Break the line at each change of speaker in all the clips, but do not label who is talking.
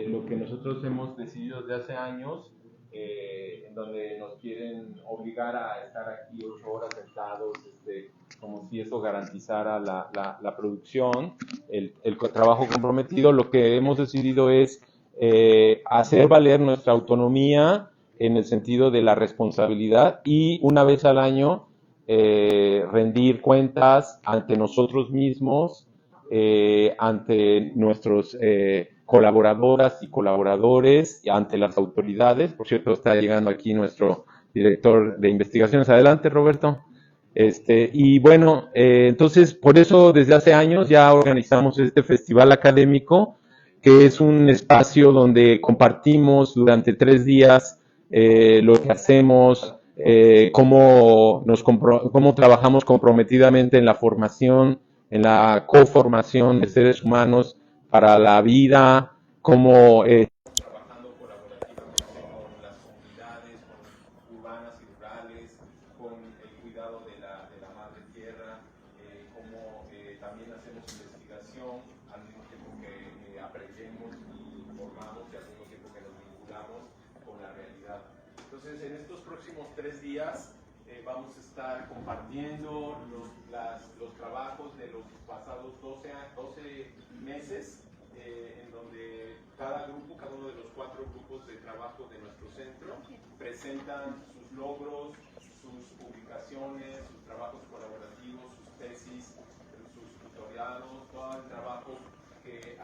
lo que nosotros hemos decidido desde hace años, en donde nos quieren obligar a estar aquí 8 horas sentados, como si eso garantizara la producción, el trabajo comprometido. Lo que hemos decidido es hacer valer nuestra autonomía en el sentido de la responsabilidad y una vez al año rendir cuentas ante nosotros mismos, ante nuestros colaboradoras y colaboradores, y ante las autoridades. Por cierto, está llegando aquí nuestro director de investigaciones. Adelante, Roberto. Y bueno, entonces, por eso desde hace años ya organizamos este festival académico, que es un espacio donde compartimos durante 3 días lo que hacemos, cómo trabajamos comprometidamente en la formación, en la coformación de seres humanos para la vida, cómo trabajando colaborativamente con las comunidades, con urbanas y rurales, con el cuidado de la madre tierra, cómo también hacemos investigación al mismo tiempo que aprendemos y formamos y al mismo tiempo que nos vinculamos con la realidad. Entonces, en estos próximos 3 días vamos a estar compartiendo los trabajos de los pasados 12 meses, en donde cada uno de los 4 grupos de trabajo de nuestro centro presentan sus logros, sus publicaciones, sus trabajos colaborativos, sus tesis, sus tutoriados, todo el trabajo que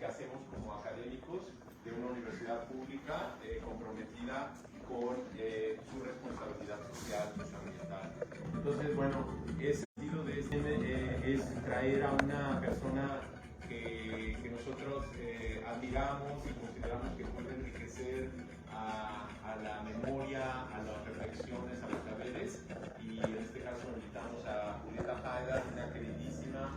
hacemos como académicos de una universidad pública comprometida con su responsabilidad social y ambiental. Entonces, bueno, el sentido de es traer a una persona que nosotros admiramos y consideramos que puede enriquecer a la memoria, a las reflexiones, a los saberes, y en este caso invitamos a Julieta Haidar, una queridísima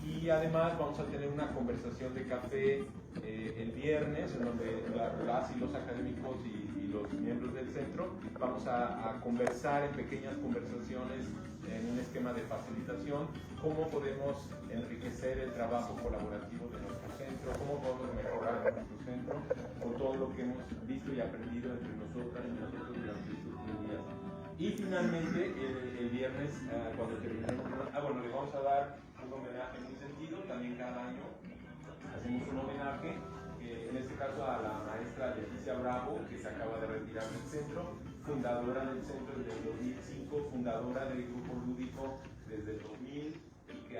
y además vamos a tener una conversación de café el viernes, en donde las y los académicos y los miembros del centro vamos a conversar en pequeñas conversaciones en un esquema de facilitación cómo podemos enriquecer el trabajo colaborativo de nuestro centro, cómo podemos mejorar nuestro centro con todo lo que hemos visto y aprendido entre nosotras y nosotros durante estos 3 días. Y finalmente, el viernes, cuando terminemos, le vamos a dar un homenaje en un sentido. También cada año hacemos un homenaje, en este caso a la maestra Leticia Bravo, que se acaba de retirar del centro, fundadora del centro desde el 2005, fundadora del grupo lúdico desde el 2000, y que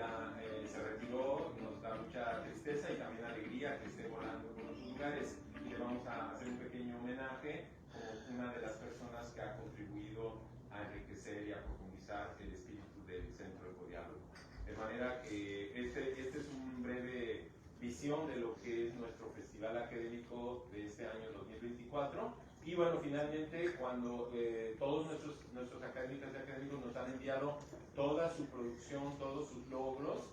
se retiró. Nos da mucha tristeza y también alegría que esté volando por los lugares, y le vamos a hacer un pequeño homenaje como una de las personas que ha contribuido a enriquecer y a profundizar el espíritu del Centro Ecodiálogo. De manera que este es un breve visión de lo que es nuestro festival académico de este año 2024. Y bueno, finalmente, cuando todos nuestros académicas y académicos nos han enviado toda su producción, todos sus logros,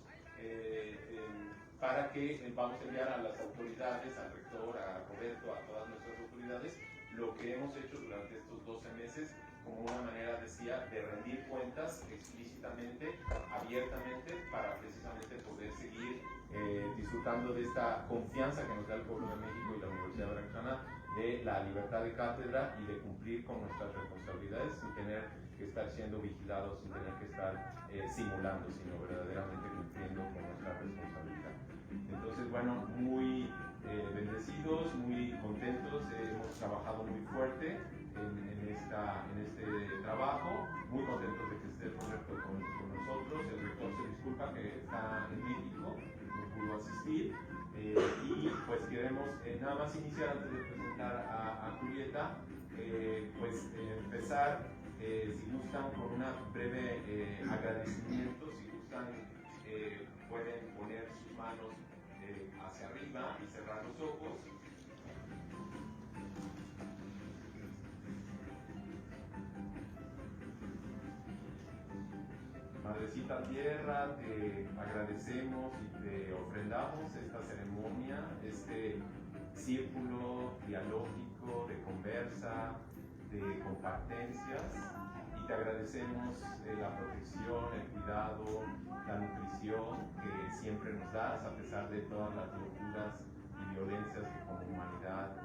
para que vamos a enviar a las autoridades, al rector, a Roberto, a todas nuestras autoridades, lo que hemos hecho durante estos 12 meses, como una manera, decía, de rendir cuentas explícitamente, abiertamente, para precisamente poder seguir disfrutando de esta confianza que nos da el pueblo de México y la Universidad Veracruzana, de la libertad de cátedra y de cumplir con nuestras responsabilidades sin tener que estar siendo vigilados, sin tener que estar simulando, sino verdaderamente cumpliendo con nuestra responsabilidad. Entonces, bueno, muy bendecidos, muy contentos, hemos trabajado muy fuerte en este trabajo, muy contentos de que esté Roberto con nosotros. El rector se disculpa que está en México, no pudo asistir, y pues queremos nada más iniciar antes de presentar a Julieta, empezar, si gustan, con una breve agradecimiento. Si gustan, pueden poner sus manos hacia arriba y cerrar los ojos. Madrecita Tierra, te agradecemos y te ofrendamos esta ceremonia, este círculo dialógico de conversa, de compartencias, y te agradecemos la protección, el cuidado, la nutrición lección que siempre nos das, a pesar de todas las locuras y violencias que como humanidad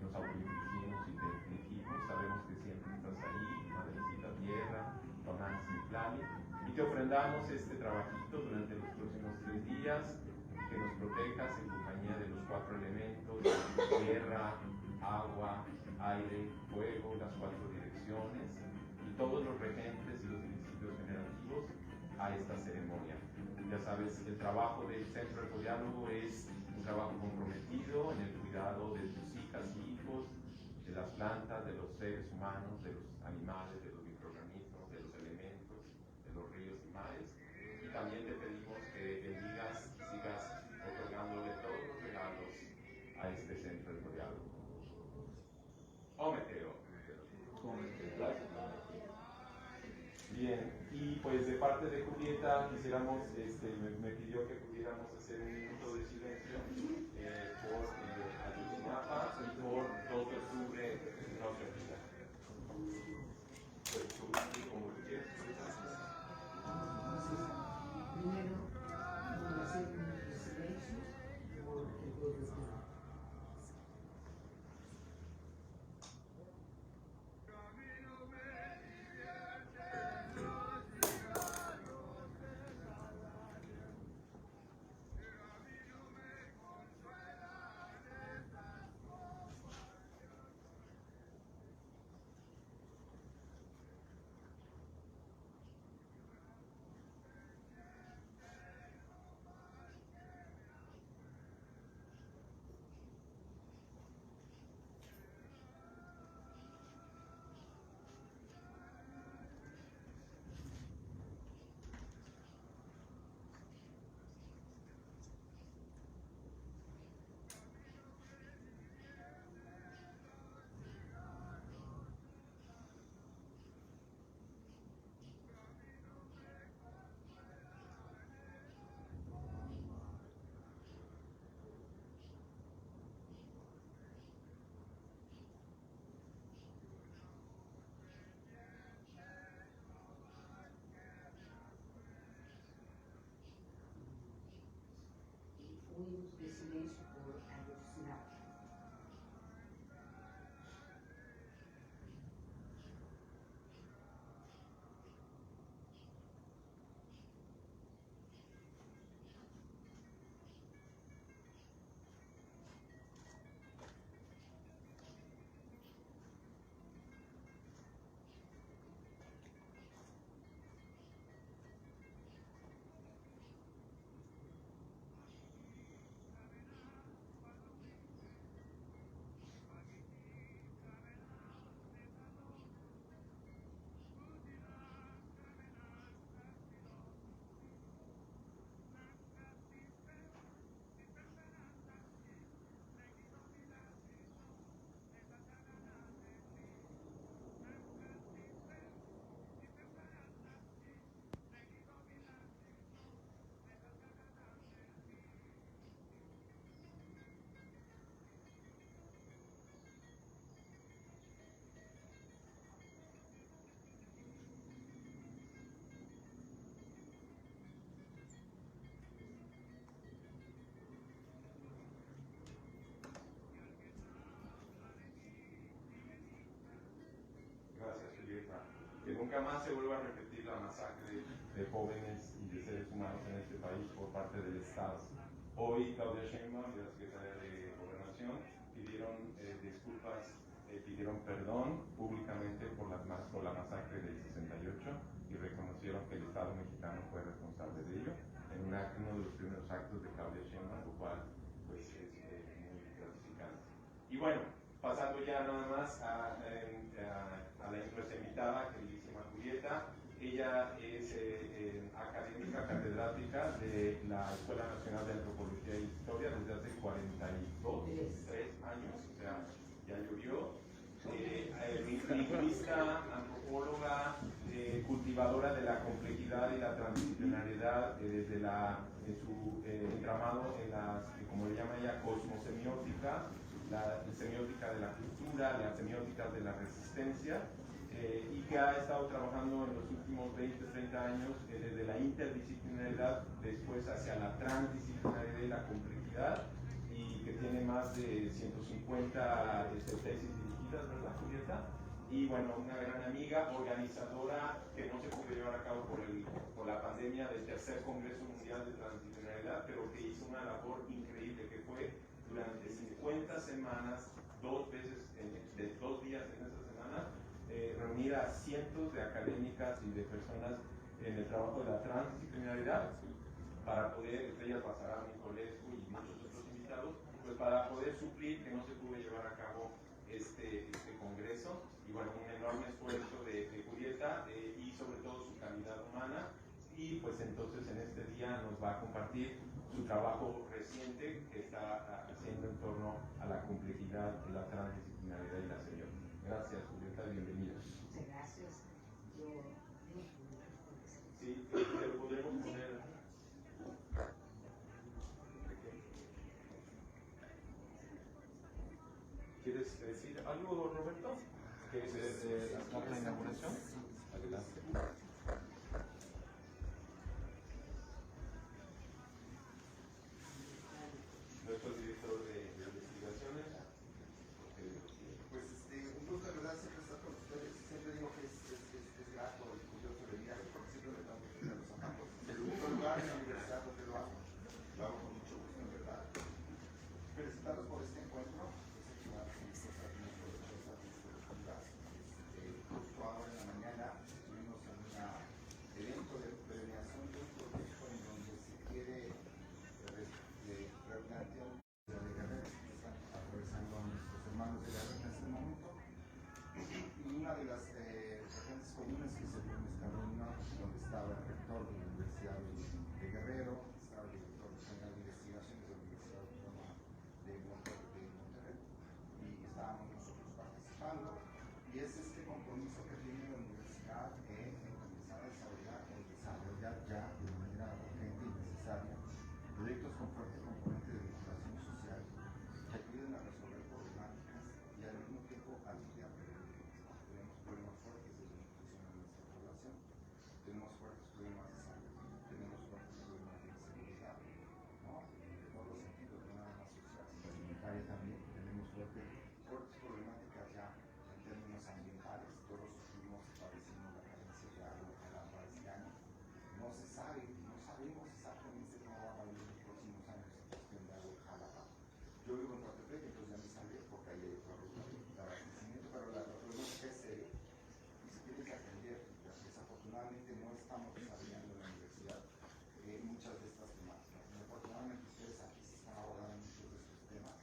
nos autoinfligimos y te infligimos. Sabemos que siempre estás ahí, Madrecita Tierra, Tomás Mitlali, y te ofrendamos este trabajito durante los próximos 3 días, que nos protejas en compañía de los 4 elementos: tierra, agua, aire, fuego, las 4 direcciones y todos los regentes y los principios generativos a esta ceremonia. Ya sabes, el trabajo del Centro de Diálogo es un trabajo comprometido en el cuidado de tus hijas y hijos, de las plantas, de los seres humanos, de los animales, de los microorganismos, de los elementos, de los ríos y mares. Y también te pedimos que bendigas y sigas otorgándole todos los regalos a este Centro de Diálogo. Ometeo. Bien, y pues de parte de Julieta quisiéramos, me pidió que pudiéramos hacer un minuto de silencio por Ayotzinapa y por 2 de octubre no se olvida. Pues tú, como tú quieras.
Primero, vamos a hacer un minuto de silencio por el 2 de octubre. Un minuto de silencio por Ayotzinapa.
Que nunca más se vuelva a repetir la masacre de jóvenes y de seres humanos en este país por parte del Estado. Hoy Claudia Sheinbaum y la Secretaría de Gobernación pidieron disculpas, pidieron perdón públicamente por la masacre del 68 y reconocieron que el Estado mexicano fue responsable de ello en uno de los primeros actos de Claudia Sheinbaum, lo cual pues es muy gratificante. Y bueno, pasando ya nada más a nuestra invitada, queridísima Julieta. Ella es académica catedrática de la Escuela Nacional de Antropología e Historia desde hace 3 años, o sea, ya llovió. Lingüista, antropóloga, cultivadora de la complejidad y la transdisciplinariedad desde su entramado en las, como le llama ella, cosmosemiótica, la semiótica de la cultura, la semiótica de la resistencia, y que ha estado trabajando en los últimos 20, 30 años desde la interdisciplinaridad, después hacia la transdisciplinaridad y la complejidad, y que tiene más de 150 tesis dirigidas, ¿verdad, Julieta? Y bueno, una gran amiga, organizadora que no se pudo llevar a cabo por la pandemia del tercer Congreso Mundial de Transdisciplinaridad, pero que hizo una labor increíble, que fue durante 50 semanas, 2 veces, de 2 días en esa semana, reunir a cientos de académicas y de personas en el trabajo de la transdisciplinaridad para poder, ellas pasarán mi colegio y muchos otros invitados, pues para poder suplir que no se pudo llevar a cabo este congreso. Y bueno, un enorme esfuerzo de Julieta y sobre todo su calidad humana. Y pues entonces en este día nos va a compartir su trabajo reciente que está haciendo en torno a la complejidad, la transdisciplinaridad y la semiótica. Gracias, Julieta, bienvenida.
Muchas gracias. Yo
Sí, te lo podremos poner. ¿Quieres decir algo, Roberto? ¿Quieres hacer la inauguración? Adelante. Nuestro director de investigaciones.
Pues un gusto de verdad siempre estar con ustedes. Siempre digo que es grato y curioso venir aquí porque siempre me tengo que poner los zapatos. El único lugar en la universidad donde lo hago con mucho gusto, en verdad. Felicitarlos por este encuentro. Yo sé que va a ser muy provechosa, muy productiva. Justo ahora en la mañana estuvimos en un evento de premiación de un proyecto en donde se quiere replantear la de Guerrero que están atravesando a nuestros hermanos de Guerrero en este momento. Y una de las referentes comunes que se dio en esta reunión, donde estaba el rector de la Universidad de Guerrero, estaba el director general de investigaciones de la Universidad Autónoma de Monterrey, y estábamos nosotros participando. Y es este compromiso que tiene la universidad en comenzar a desarrollar ya de manera urgente y necesaria proyectos con fuerte componente de vinculación social que ayuden a resolver problemáticas y al mismo tiempo ayuden a prevenir. Tenemos problemas fuertes de desnutrición en nuestra población, tenemos fuertes problemas de salud, tenemos fuertes problemas de inseguridad, ¿no? De todos los sentidos, no nada más social, sino alimentaria también. Tenemos fuertes problemáticas ya en términos ambientales, todos sufrimos y padecimos la carencia de agua en la Pariscana. No se sabe, no sabemos exactamente cómo va a ir en los próximos años la cuestión de agua en Jalapa. Yo vivo en Coatepec, entonces ya me salí porque ahí hay otro abastecimiento, pero la problemática es seria y se tiene que atender. Desafortunadamente no estamos desarrollando en la universidad muchas de estas temáticas. Desafortunadamente ustedes aquí se están abordando muchos de estos temas,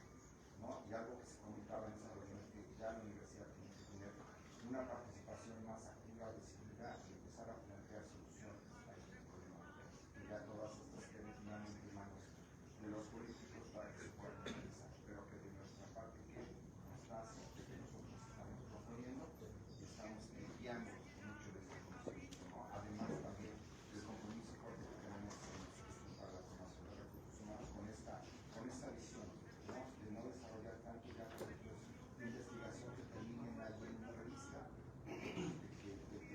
¿no? Y algo que se comentaba en esa reunión es que ya la universidad tiene que tener una participación más activa, decidida y empezar a plantear soluciones a estos problemas. Y ya todas estas queden finalmente en manos de los políticos para que se puedan realizar. Pero que de nuestra parte quede constancia de que nosotros estamos proponiendo y estamos guiando mucho de este conocimiento, ¿no? Además también del compromiso fuerte que tenemos para la formación de recursos humanos con esta visión, ¿no? De no desarrollar tanto ya proyectos de investigación que terminen allí en una revista,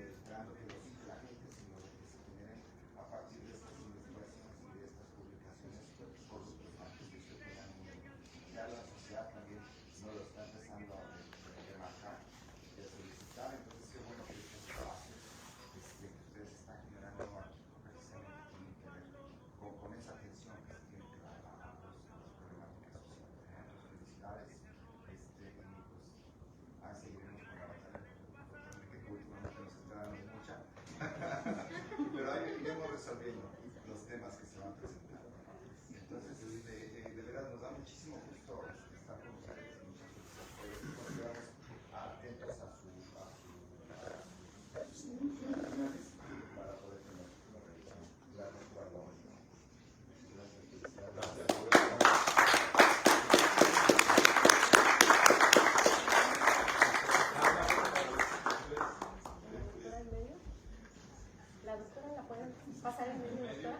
esperando que lo cite la gente, sino de que se generen a partir de estas investigaciones y de estas publicaciones productos más que se tengan un mundo. Ya la sociedad también nos lo está empezando a remarcar y a solicitar. Entonces qué bueno que estos espacios que ustedes están generando aquí precisamente tienen que ver con esa atención que se tiene que dar a las problemáticas sociales. Entonces felicidades y pues seguiremos con la batalla que últimamente nos está dando mucha pero ahí iremos resolviendo los temas que se van presentando. Entonces de verdad nos da muchísimo gusto estar con ustedes. Muchas gracias por quedarnos atentos a sus opiniones para poder tener una revisión. Gracias por la oportunidad. Gracias.
La doctora la pueden pasar en medio, doctora.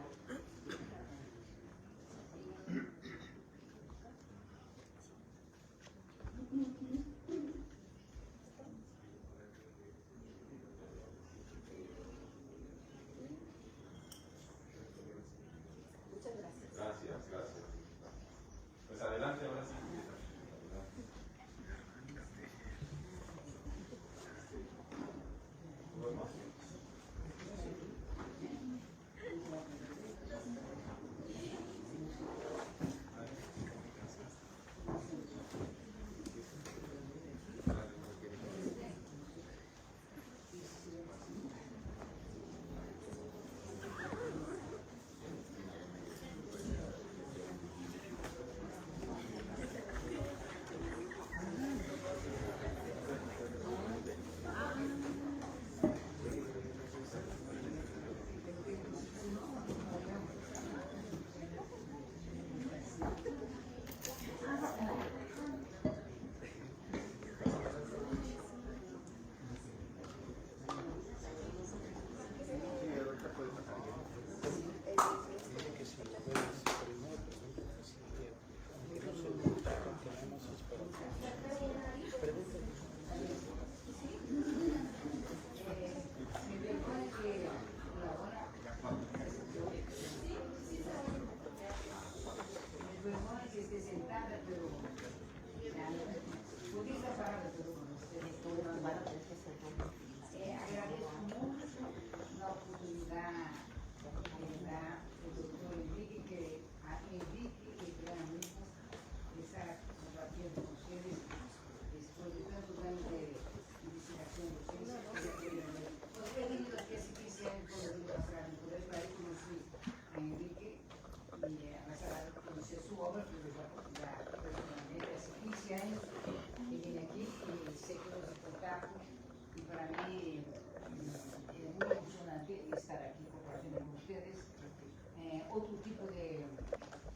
otro tipo de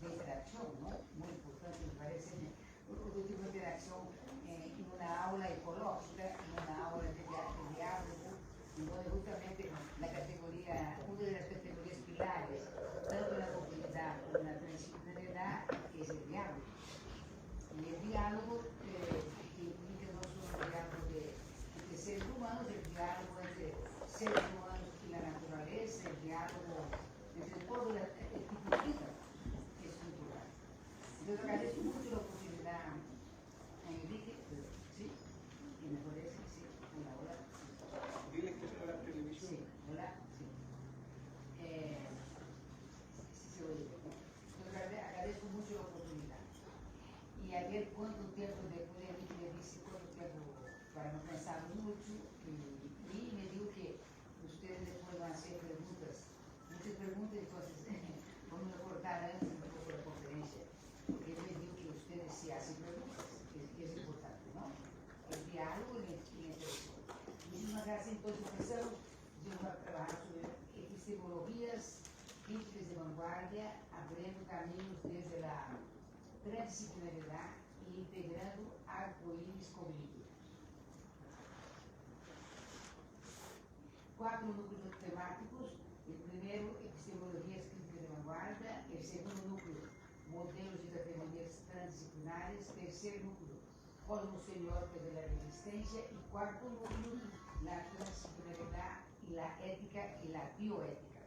interacción, ¿no? Muy importante, me parece, otro tipo de interacción en una aula ecológica, en una aula de diálogo, donde justamente la categoría, una de las categorías pilares, tanto en la movilidad como en la transdisciplinaridad, es el diálogo. Y el diálogo que implica no solo el diálogo entre seres humanos, el diálogo entre seres humanos y la naturaleza, el diálogo entre todo el tipo de vida, que es muy importante. Entonces agradezco mucho la oportunidad, Enrique, ¿sí? ¿Y me parece? Sí, hola, hola.
Dile que es para televisión.
Sí, hola, sí. Sí se oye. Entonces agradezco mucho la oportunidad. Y ayer, cuánto tiempo después de mí le dije cuánto tiempo para no pensar mucho, y me dijo que ustedes después van a hacer preguntas, muchas preguntas, entonces vamos a cortar antes un poco la conferencia, porque él me dijo que ustedes se hacen preguntas, que es importante, ¿no? El diálogo y la interacción. Muchísimas gracias, entonces empezamos, yo voy a trabajar sobre epistemologías críticas de vanguardia, abriendo caminos desde la transdisciplinaridad e integrando arco-íris cognitivo. 4 núcleos temáticos. El primero, epistemologías críticas de vanguardia. El segundo núcleo, modelos y categorías transdisciplinares. Tercer núcleo, cosmos semióticos de la resistencia. Y cuarto núcleo, la transdisciplinaridad y la ética y la bioética,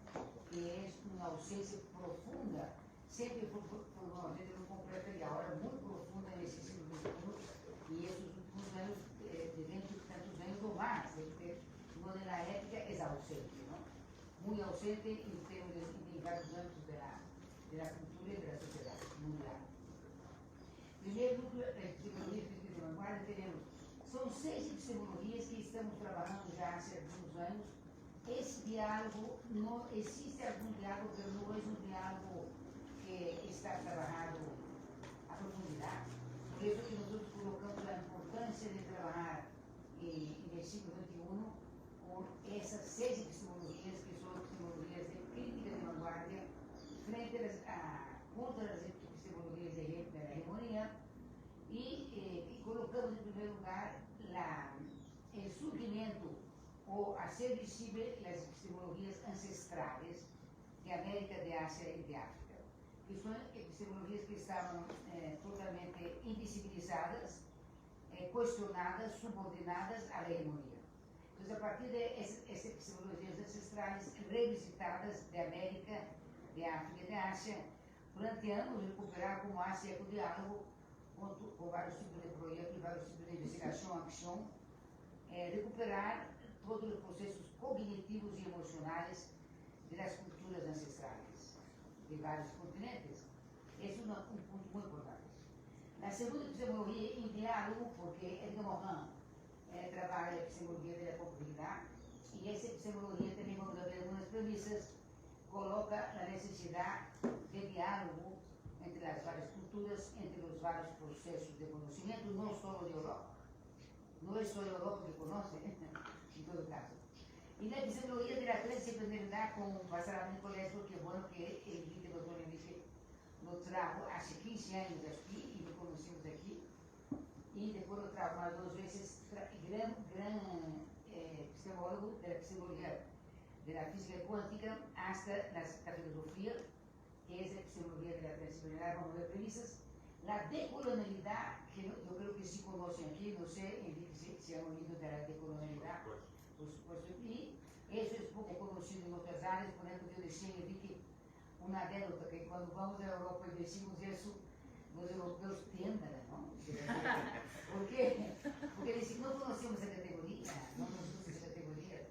que es una ausencia profunda, siempre por una manera muy completa y ahora muy profunda en ese siglo XXI, y esos últimos años, de 20 y tantos años o más, donde la ética es ausente, ¿no? Muy ausente en términos de varios ámbitos de la cultura y de la sociedad mundial. Primer núcleo, la epistemología crítica de vanguardia, tenemos, son 6 epistemologías que estamos trabajando ya hace algunos años. Ese diálogo, no existe algún diálogo, pero no es un diálogo que está trabajado a profundidad. Por eso que nosotros colocamos la importancia de trabajar en el siglo XXI con esas 6 epistemologías que son epistemologías de crítica de vanguardia frente contra las epistemologías de la hegemonía, y colocamos en primer lugar el surgimiento o hacer visible las epistemologías ancestrales de América, de Asia y de África, que son epistemologías que estaban totalmente invisibilizadas, cuestionadas, subordinadas a la hegemonía. Entonces, a partir de esas epistemologías ancestrales revisitadas de América, de África y de Asia, planteamos recuperar como hace eco diálogo con vários tipos de proyectos, vários tipos de investigación, acción, recuperar todos los procesos cognitivos y emocionales de las culturas ancestrales de varios continentes. Es un punto muy importante. La segunda epistemología en diálogo, porque Edgar Morin trabaja la epistemología de la complejidad, y esa epistemología también, vamos a ver algunas premisas, coloca la necesidad de diálogo entre las varias culturas, entre los varios procesos de conocimiento, no solo de Europa. No es solo Europa que conoce, en todo caso. Y la epistemología de la transdisciplinaridad con Basarab Nicolás, porque bueno que el doctor Enrique lo trajo hace 15 años aquí y lo conocimos aquí, y después lo trajo más 2 veces, gran epistemólogo de la epistemología de la física cuántica hasta la filosofía, que es la epistemología de la transdisciplinaridad. Vamos a ver premisas. La decolonialidad, que yo creo que sí conocen aquí, no sé, Enrique, si han oído de la decolonialidad, por supuesto, y eso es poco conocido en otras áreas. Por ejemplo, yo decía, Enrique, una anécdota, que cuando vamos a Europa y decimos eso, los europeos tiendan, ¿no? ¿Por qué? Porque dicen, no conocemos esa categoría, no nos gusta esa categoría.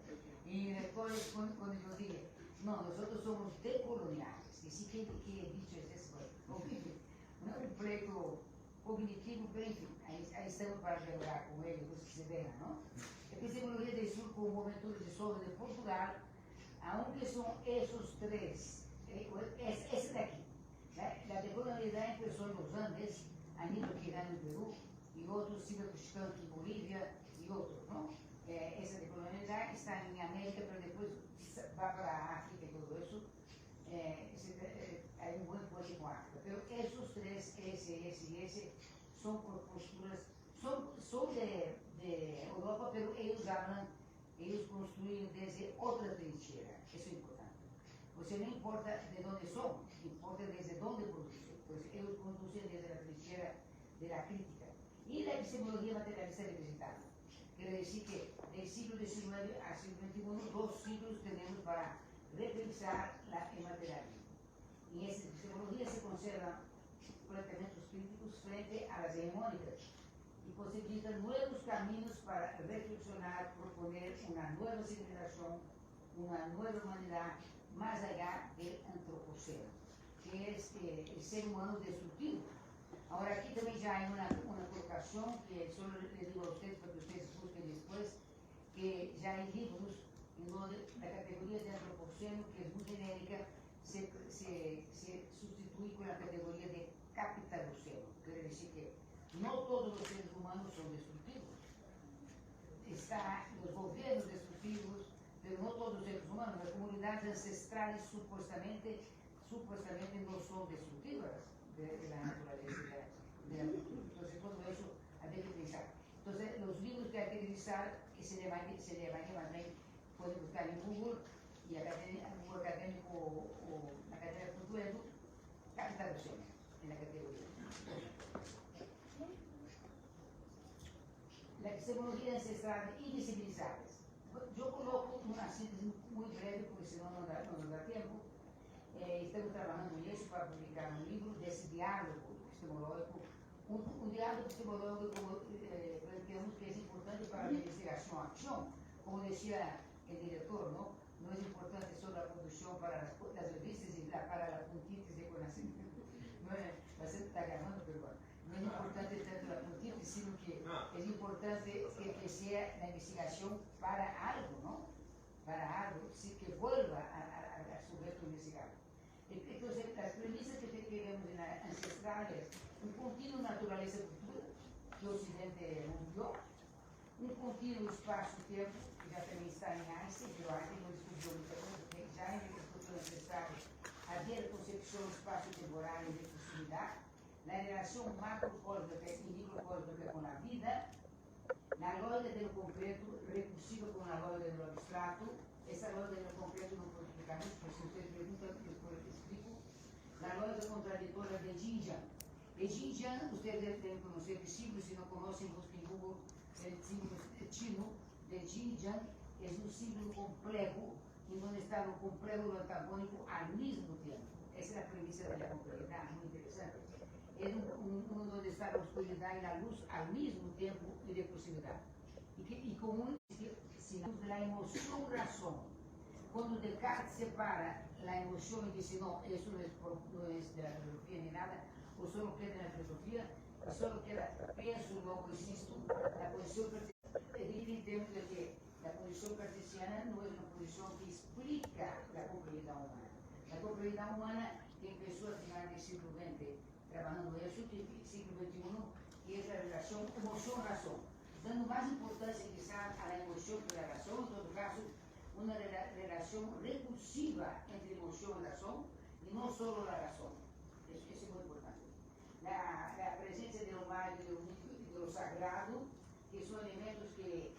Y después, cuando yo dije, no, nosotros somos decoloniales, y sí que he dicho es eso, un pleito cognitivo, pero enfim, aí estamos para dialogar com ele, você se verá, não? Epistemologia del Sur com o Movimento Religioso de Portugal, aunque são esses 3, esse daqui, né? A decolonialidade empezou nos Andes, Aníbal Quijano em Peru, e outros, Silvio Cuscanto em Bolívia, e outros, não? Essa decolonialidade está em América, mas depois vai para a África e tudo isso. S son posturas, son de Europa, pero ellos construyen desde otra trinchera, eso es importante. O sea, no importa de dónde son, importa desde dónde producen, pues ellos conducen desde la trinchera de la crítica. Y la epistemología materialista representada. Quiere decir que del siglo XIX al siglo XXI, 2 siglos tenemos para repensar el materialismo. Y en esta epistemología se conservan planteamientos críticos frente a las hegemónicas y posibilitan nuevos caminos para reflexionar, proponer una nueva civilización, una nueva humanidad más allá del antropoceno, que es el ser humano destructivo. Ahora aquí también ya hay una colocación que solo les digo a ustedes para que ustedes busquen después, que ya hay libros en donde la categoría de antropoceno, que es muy genérica, se sustituye con la categoría de capitaloceno. Quiere decir que no todos los seres humanos son destructivos. Están los gobiernos destructivos, pero no todos los seres humanos. Las comunidades ancestrales supuestamente no son destructivas de la naturaleza, de la cultura. Entonces todo eso hay que pensar. Entonces los libros que hay que revisar, que se le van a pueden buscar en Google y Google Académico o la Academia de Cultura capitaloceno en la categoría. La epistemología ancestral invisibilizadas. Yo coloco una síntesis muy breve porque si no nos da tiempo. Estamos trabajando en eso para publicar un libro de ese diálogo epistemológico, un diálogo epistemológico planteamos que es importante para la investigación-acción. Como decía el director, ¿no? No es importante solo la producción para las revistas y para la puntitis de conocimiento. No es, está grabando, pero bueno. No es importante tanto la puntitis, sino que es importante que sea la investigación para algo, ¿no? Para algo, que vuelva al sujeto investigado. Entonces, las premisas que vemos en la ancestral es un continuo naturaleza-cultura que Occidente hundió, un continuo espacio-tiempo, que ya también está en Einstein, pero Einstein no estudió muchas cosas, porque ya en la estructura ancestral había la concepción espacio-temporal y de proximidad, la relación macrocósmica y microcósmica con la vida, la lógica de lo concreto recursiva con la lógica de lo abstracto. Esa lógica de lo concreto no puedo explicar mucho, pero si ustedes preguntan, después les explico. La lógica contradictoria de Xinjiang. El Xinjiang, ustedes deben conocer el siglo, si no conocen, busquen en Google el siglo chino de Xinjiang. Es un siglo complejo, en donde está lo complejo y lo antagónico al mismo tiempo. Esa es la premisa de la complejidad, muy interesante. Es un mundo donde está la oscuridad y la luz al mismo tiempo y de proximidad. Y con un sinónimo de la emoción-razón. Cuando Descartes separa la emoción y dice, no, eso no es de la filosofía ni nada, o solo queda en la filosofía, y solo queda, pienso, luego existo, la posición evidente de que la posición cartesiana no es una posición que explica la complejidad humana. La complejidad humana que empezó a final del siglo XX, trabajando eso, siglo XXI, que es la relación emoción-razón, dando más importancia quizás a la emoción que a la razón, en todo caso, una relación recursiva entre emoción y razón, y no solo la razón. Eso es muy importante. La presencia de lo mágico, de lo mítico y de lo sagrado, que son elementos que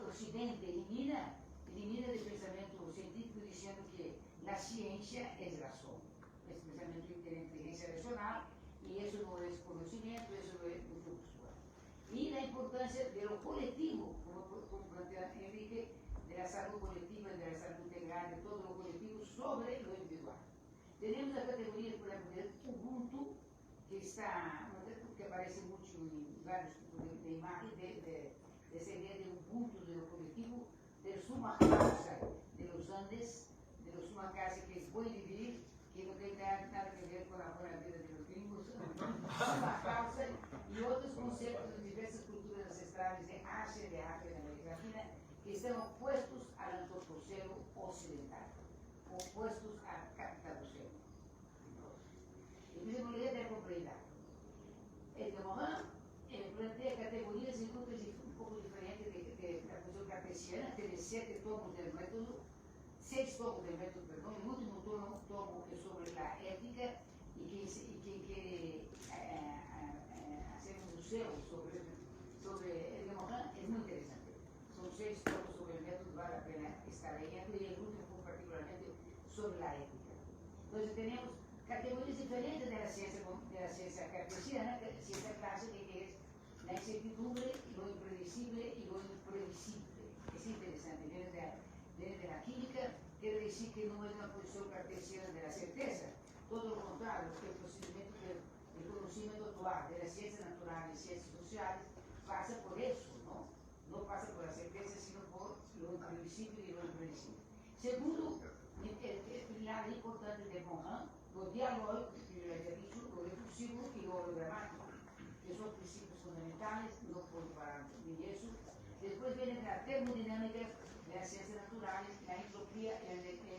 Occidente elimina del pensamiento científico diciendo que la ciencia es razón, es pensamiento de la inteligencia racional, y eso no es conocimiento, eso no es mucho usual. Y la importancia de lo colectivo, como plantea Enrique, de la salud colectiva, de la salud integral, de todo lo colectivo sobre lo individual. Tenemos la categoría, por ejemplo, del Ubuntu, que aparece mucho en varios tipos de imágenes, de esa idea de Ubuntu, de lo colectivo, del suma causa, de los Andes, de los suma causa, que es buen vivir, que no tiene nada que ver con la buena vida de los gringos, suma causa, y otros conceptos de diversas culturas ancestrales de Asia, de África, de América Latina, que están opuestos al antropoceno occidental, opuestos al capitaloceno. Epistemología de la complejidad. El de Morin plantea categorías y grupos un poco diferentes de la cuestión cartesiana. Tiene 7 tomos del método, 6 tomos del método, perdón. El último tomo es sobre la ética y quien quiere Entonces tenemos categorías diferentes de la ciencia cartesiana, ciencia clásica, que es la incertidumbre, lo impredecible y lo imprevisible. Es interesante, viene de la química, quiere decir que no es una posición cartesiana de la certeza, todo lo contrario, que el procedimiento del conocimiento actual de las ciencias naturales y ciencias sociales pasa por eso, ¿no? No pasa por la certeza, sino por lo imprevisible y lo impredecible. Segundo, el lado importante de Morin, lo dialógico, que yo había dicho, lo recursivo y lo hologramático, que son principios fundamentales, no puedo parar ni eso. Después viene la termodinámica de las ciencias naturales, la entropía, la entropía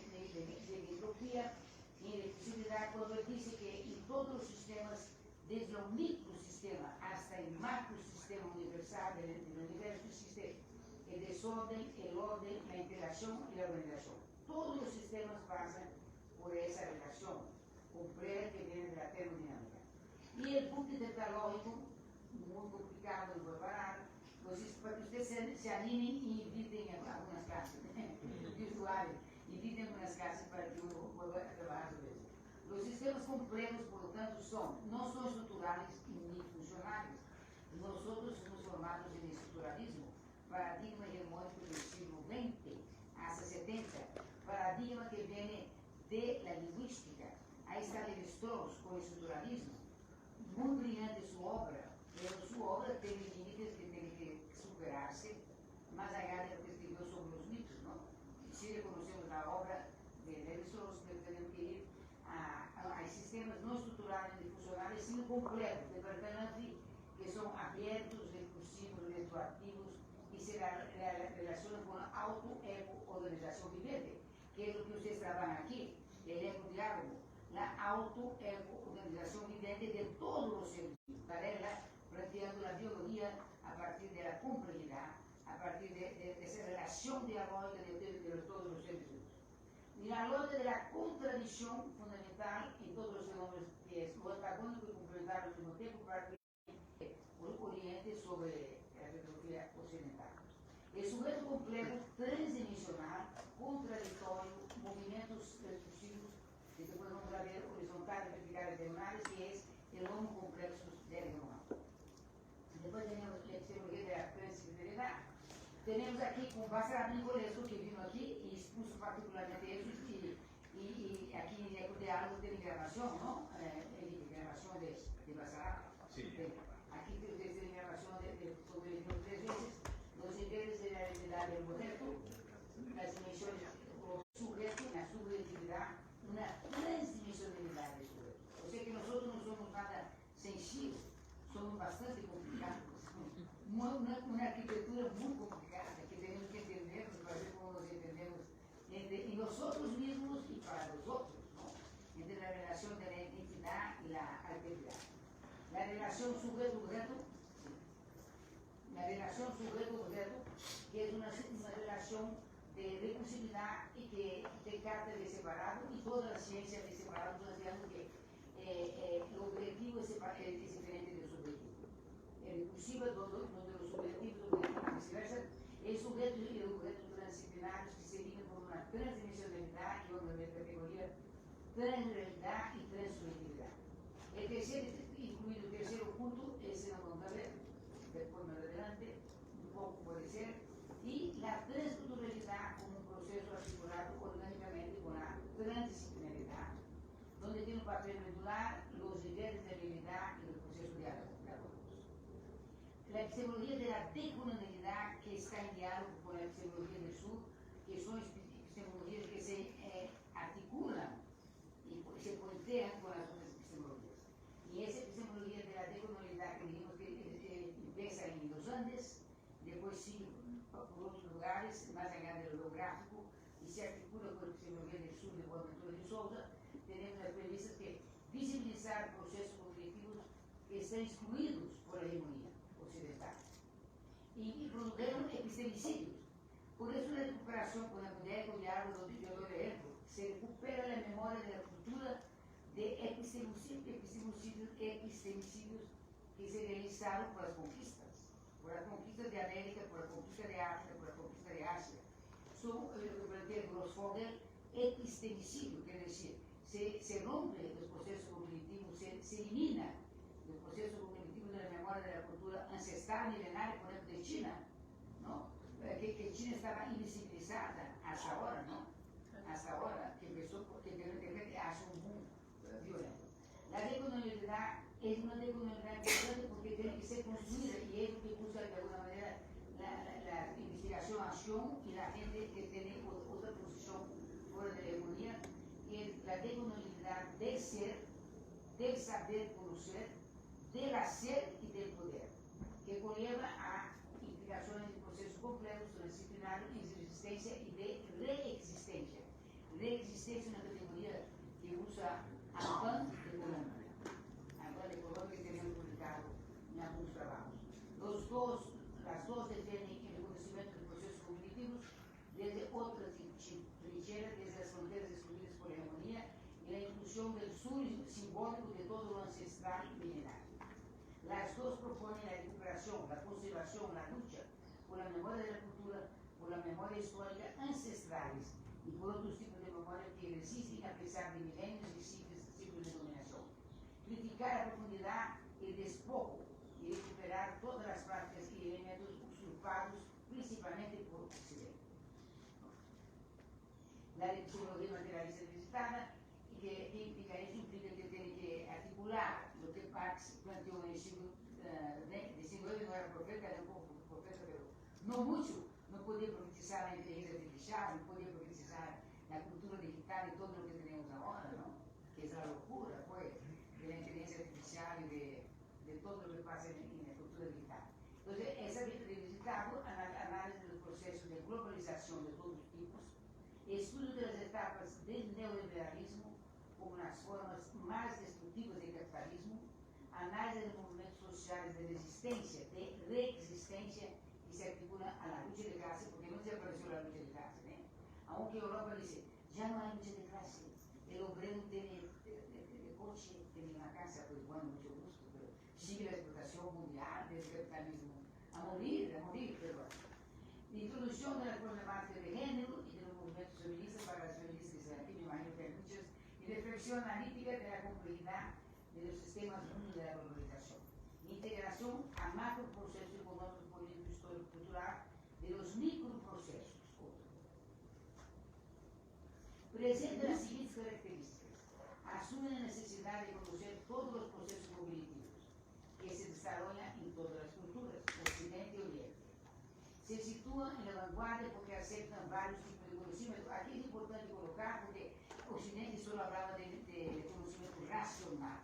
y la electricidad, cuando él dice que en todos los sistemas, desde el microsistema hasta el macrosistema universal del universo, existe el desorden, el orden, la interacción y la organización. Todos los sistemas pasan por esa relación compleja que viene de la termodinámica. Y el punto interpretológico, muy complicado, no voy a parar, para que ustedes se animen y inviten a algunas clases virtuales, inviten a algunas clases para que uno pueda trabajar sobre eso. Los sistemas complejos, por lo tanto, no son estruturales ni funcionales. Nosotros somos formados en el estructuralismo, paradigma hegemónico del siglo XX hasta 70, paradigma que viene de la lingüística. Ahí está Levi-Strauss con el estructuralismo, muy brillante su obra, pero su obra tiene límites que tienen que superarse, más allá de lo que escribió sobre los mitos, ¿no? Si reconocemos la obra de Levi-Strauss, tenemos que ir a sistemas no estruturales ni funcionales, sino complejos, de Bertalanffy, que son abiertos, recursivos, retroactivos, y se relacionan con la auto-ego-organización viviente, que es lo que ustedes trabajan aquí, el ego-diálogo, la auto-ego-organización viviente de todos los seres vivos. Varela planteando la biología a partir de la complejidad, a partir de esa relación dialógica de todos los seres vivos. Y la lógica de la contradicción fundamental en todos los fenómenos, que es lo antagónico y complementario al mismo tiempo, para que oriente sobre la filosofía occidental. El sujeto complejo, transdimensional, contradictorio, movimientos recursivos, que se pueden nombrar horizontales, verticales, diagonales, que es el homo complexo del humano. Después tenemos la epistemología de la transdisciplinaridad. Tenemos aquí con Basarabí Nicolesco, que vino aquí y expuso particularmente eso, y aquí en el diálogo de grabación, ¿no? Grabación de Basarabí.
Sí.
Aquí desde la grabación sobre los 3 veces, los niveles del objeto, las dimensiones, o sujeto, la subjetividad, una transdimensionalidad del sujeto. O sea que nosotros no somos nada sencillos, somos bastante complicados. Una arquitectura muy complicada que tenemos que entender para ver cómo nos entendemos entre nosotros mismos y para los otros, ¿no? Entre la relación de la identidad y la alteridad. La relación sujeto-objeto, que es una relación de recursividad y que Descartes de separado y toda la ciencia de separado, planteando que el objetivo es diferente del subjetivo. El recursivo es donde los subjetivos y viceversa, el sujeto y el objeto transdisciplinarios que se rigen por una transdimensionalidad que una categoría transrealidad y transsubjetividad. El tercero, incluido el tercero punto, ese no vamos a ver, después más adelante, un poco puede ser, y la transculturalidad como un proceso articulado orgánicamente con la transdisciplinaridad, donde tiene un papel medular los niveles de habilidad y el proceso dialógicos. La epistemología de la decolonialidad, que está en diálogo con la epistemología del sur, que son epistemologías que se articulan y se puentean con las otras epistemologías. Y esa epistemología de la decolonialidad que dijimos que empieza en los Andes, después sigue por otros lugares, más allá de lo geográfico, y se articula con la epistemología del sur de Boaventura de Souza, tenemos las premisas que visibilizar procesos cognitivos que están excluidos por la hegemonía occidental y produjeron epistemicidios. Por eso la recuperación con la mulher, con el diálogo de ejemplo, se recupera la memoria de la cultura de epistemicidios que se realizaron por las conquistas de América, por la conquista de África, por la conquista de Asia. Son, lo que plantea Grossfogel, epistemicidio, quiere decir, se cumple los procesos cognitivos, se elimina el proceso cognitivo de la memoria de la cultura ancestral milenaria, por ejemplo, de China, ¿no? Que China estaba invisibilizada hasta ahora, ¿no? Hasta ahora, que empezó porque de repente hace un boom violento. La decolonialidad es una decolonialidad importante porque tiene que ser construida y es lo que busca de alguna manera la investigación, acción y la gente que tiene otra posición fuera de la hegemonía, que es la decolonialidad del ser, del saber conocer, del hacer y del poder, que conlleva a implicaciones de procesos complejos, transdisciplinarios, de resistencia y de reexistencia. Reexistencia es una categoría que usa Antoine de Colombia. Antoine de Colombia, que tenemos publicado en algunos trabajos. Las dos defienden el conocimiento de procesos cognitivos desde otras trincheras, desde las fronteras excluidas por la hegemonía y la inclusión del sur simbólico de todo lo ancestral y milenario. Las dos proponen la recuperación, la conservación, la lucha por la memoria de la cultura, por la memoria histórica ancestrales y por otros tipos de memoria que resisten a pesar de milenios y ciclos de dominación. Criticar a profundidad el despojo y recuperar todas las prácticas y elementos usurpados principalmente por Occidente. La epistemología materialista visitada, que implica eso, implica que tiene que articular lo que Marx planteó en el siglo XIX, no era profeta, era un poco profeta, pero no mucho. No podía profetizar la inteligencia artificial, no podía profetizar la cultura digital y todo lo que tenemos ahora, ¿no? Que es la locura, pues, de la inteligencia artificial y de todo lo que pasa en la cultura digital. Entonces, esa revisitado análisis de los procesos de globalización de todos los tipos, estudio de las etapas del neoliberalismo como las formas más destructivas del capitalismo, análisis de movimientos sociales de resistencia, de reexistencia, que se articula a la lucha de clase, porque no desapareció la lucha de clase, ¿eh? Aunque Europa dice, ya no hay lucha de clase, el obrero tiene coche, tiene una casa, pues bueno, mucho gusto, pero sigue la explotación mundial del capitalismo, a morir, pero bueno. La introducción de la problemática de género y de los movimientos feministas para las feministas que están aquí, me imagino que hay muchas, y reflexión analítica de la complejidad de los sistemas mundos de la globalización. Integración a macroprocesos económicos, políticos, histórico, cultural de los microprocesos. Presenta las siguientes características. Asume la necesidad de conocer todos los procesos cognitivos que se desarrollan en todas las culturas, Occidente y Oriente. Se sitúa en la vanguardia porque aceptan varios tipos de conocimiento. Aquí es importante colocar porque Occidente solo hablaba de conocimiento racional.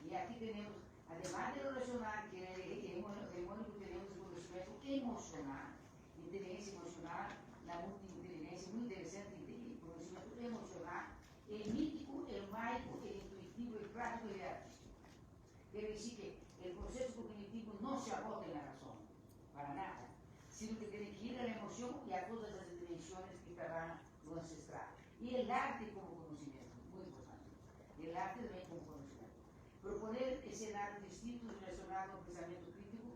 Y aquí tenemos, además de lo racional, que es hegemónico, tenemos el conocimiento emocional, inteligencia emocional, la multiinteligencia, muy interesante, el conocimiento emocional, el mítico, el mágico, el intuitivo, el práctico y el artístico. Quiere decir que el proceso cognitivo no se agota en la razón, para nada, sino que tiene que ir a la emoción y a todas las dimensiones que trabajan lo ancestral. Y el arte como conocimiento, muy importante. El arte también como conocimiento. Proponer escenarios distintos relacionados al pensamiento crítico,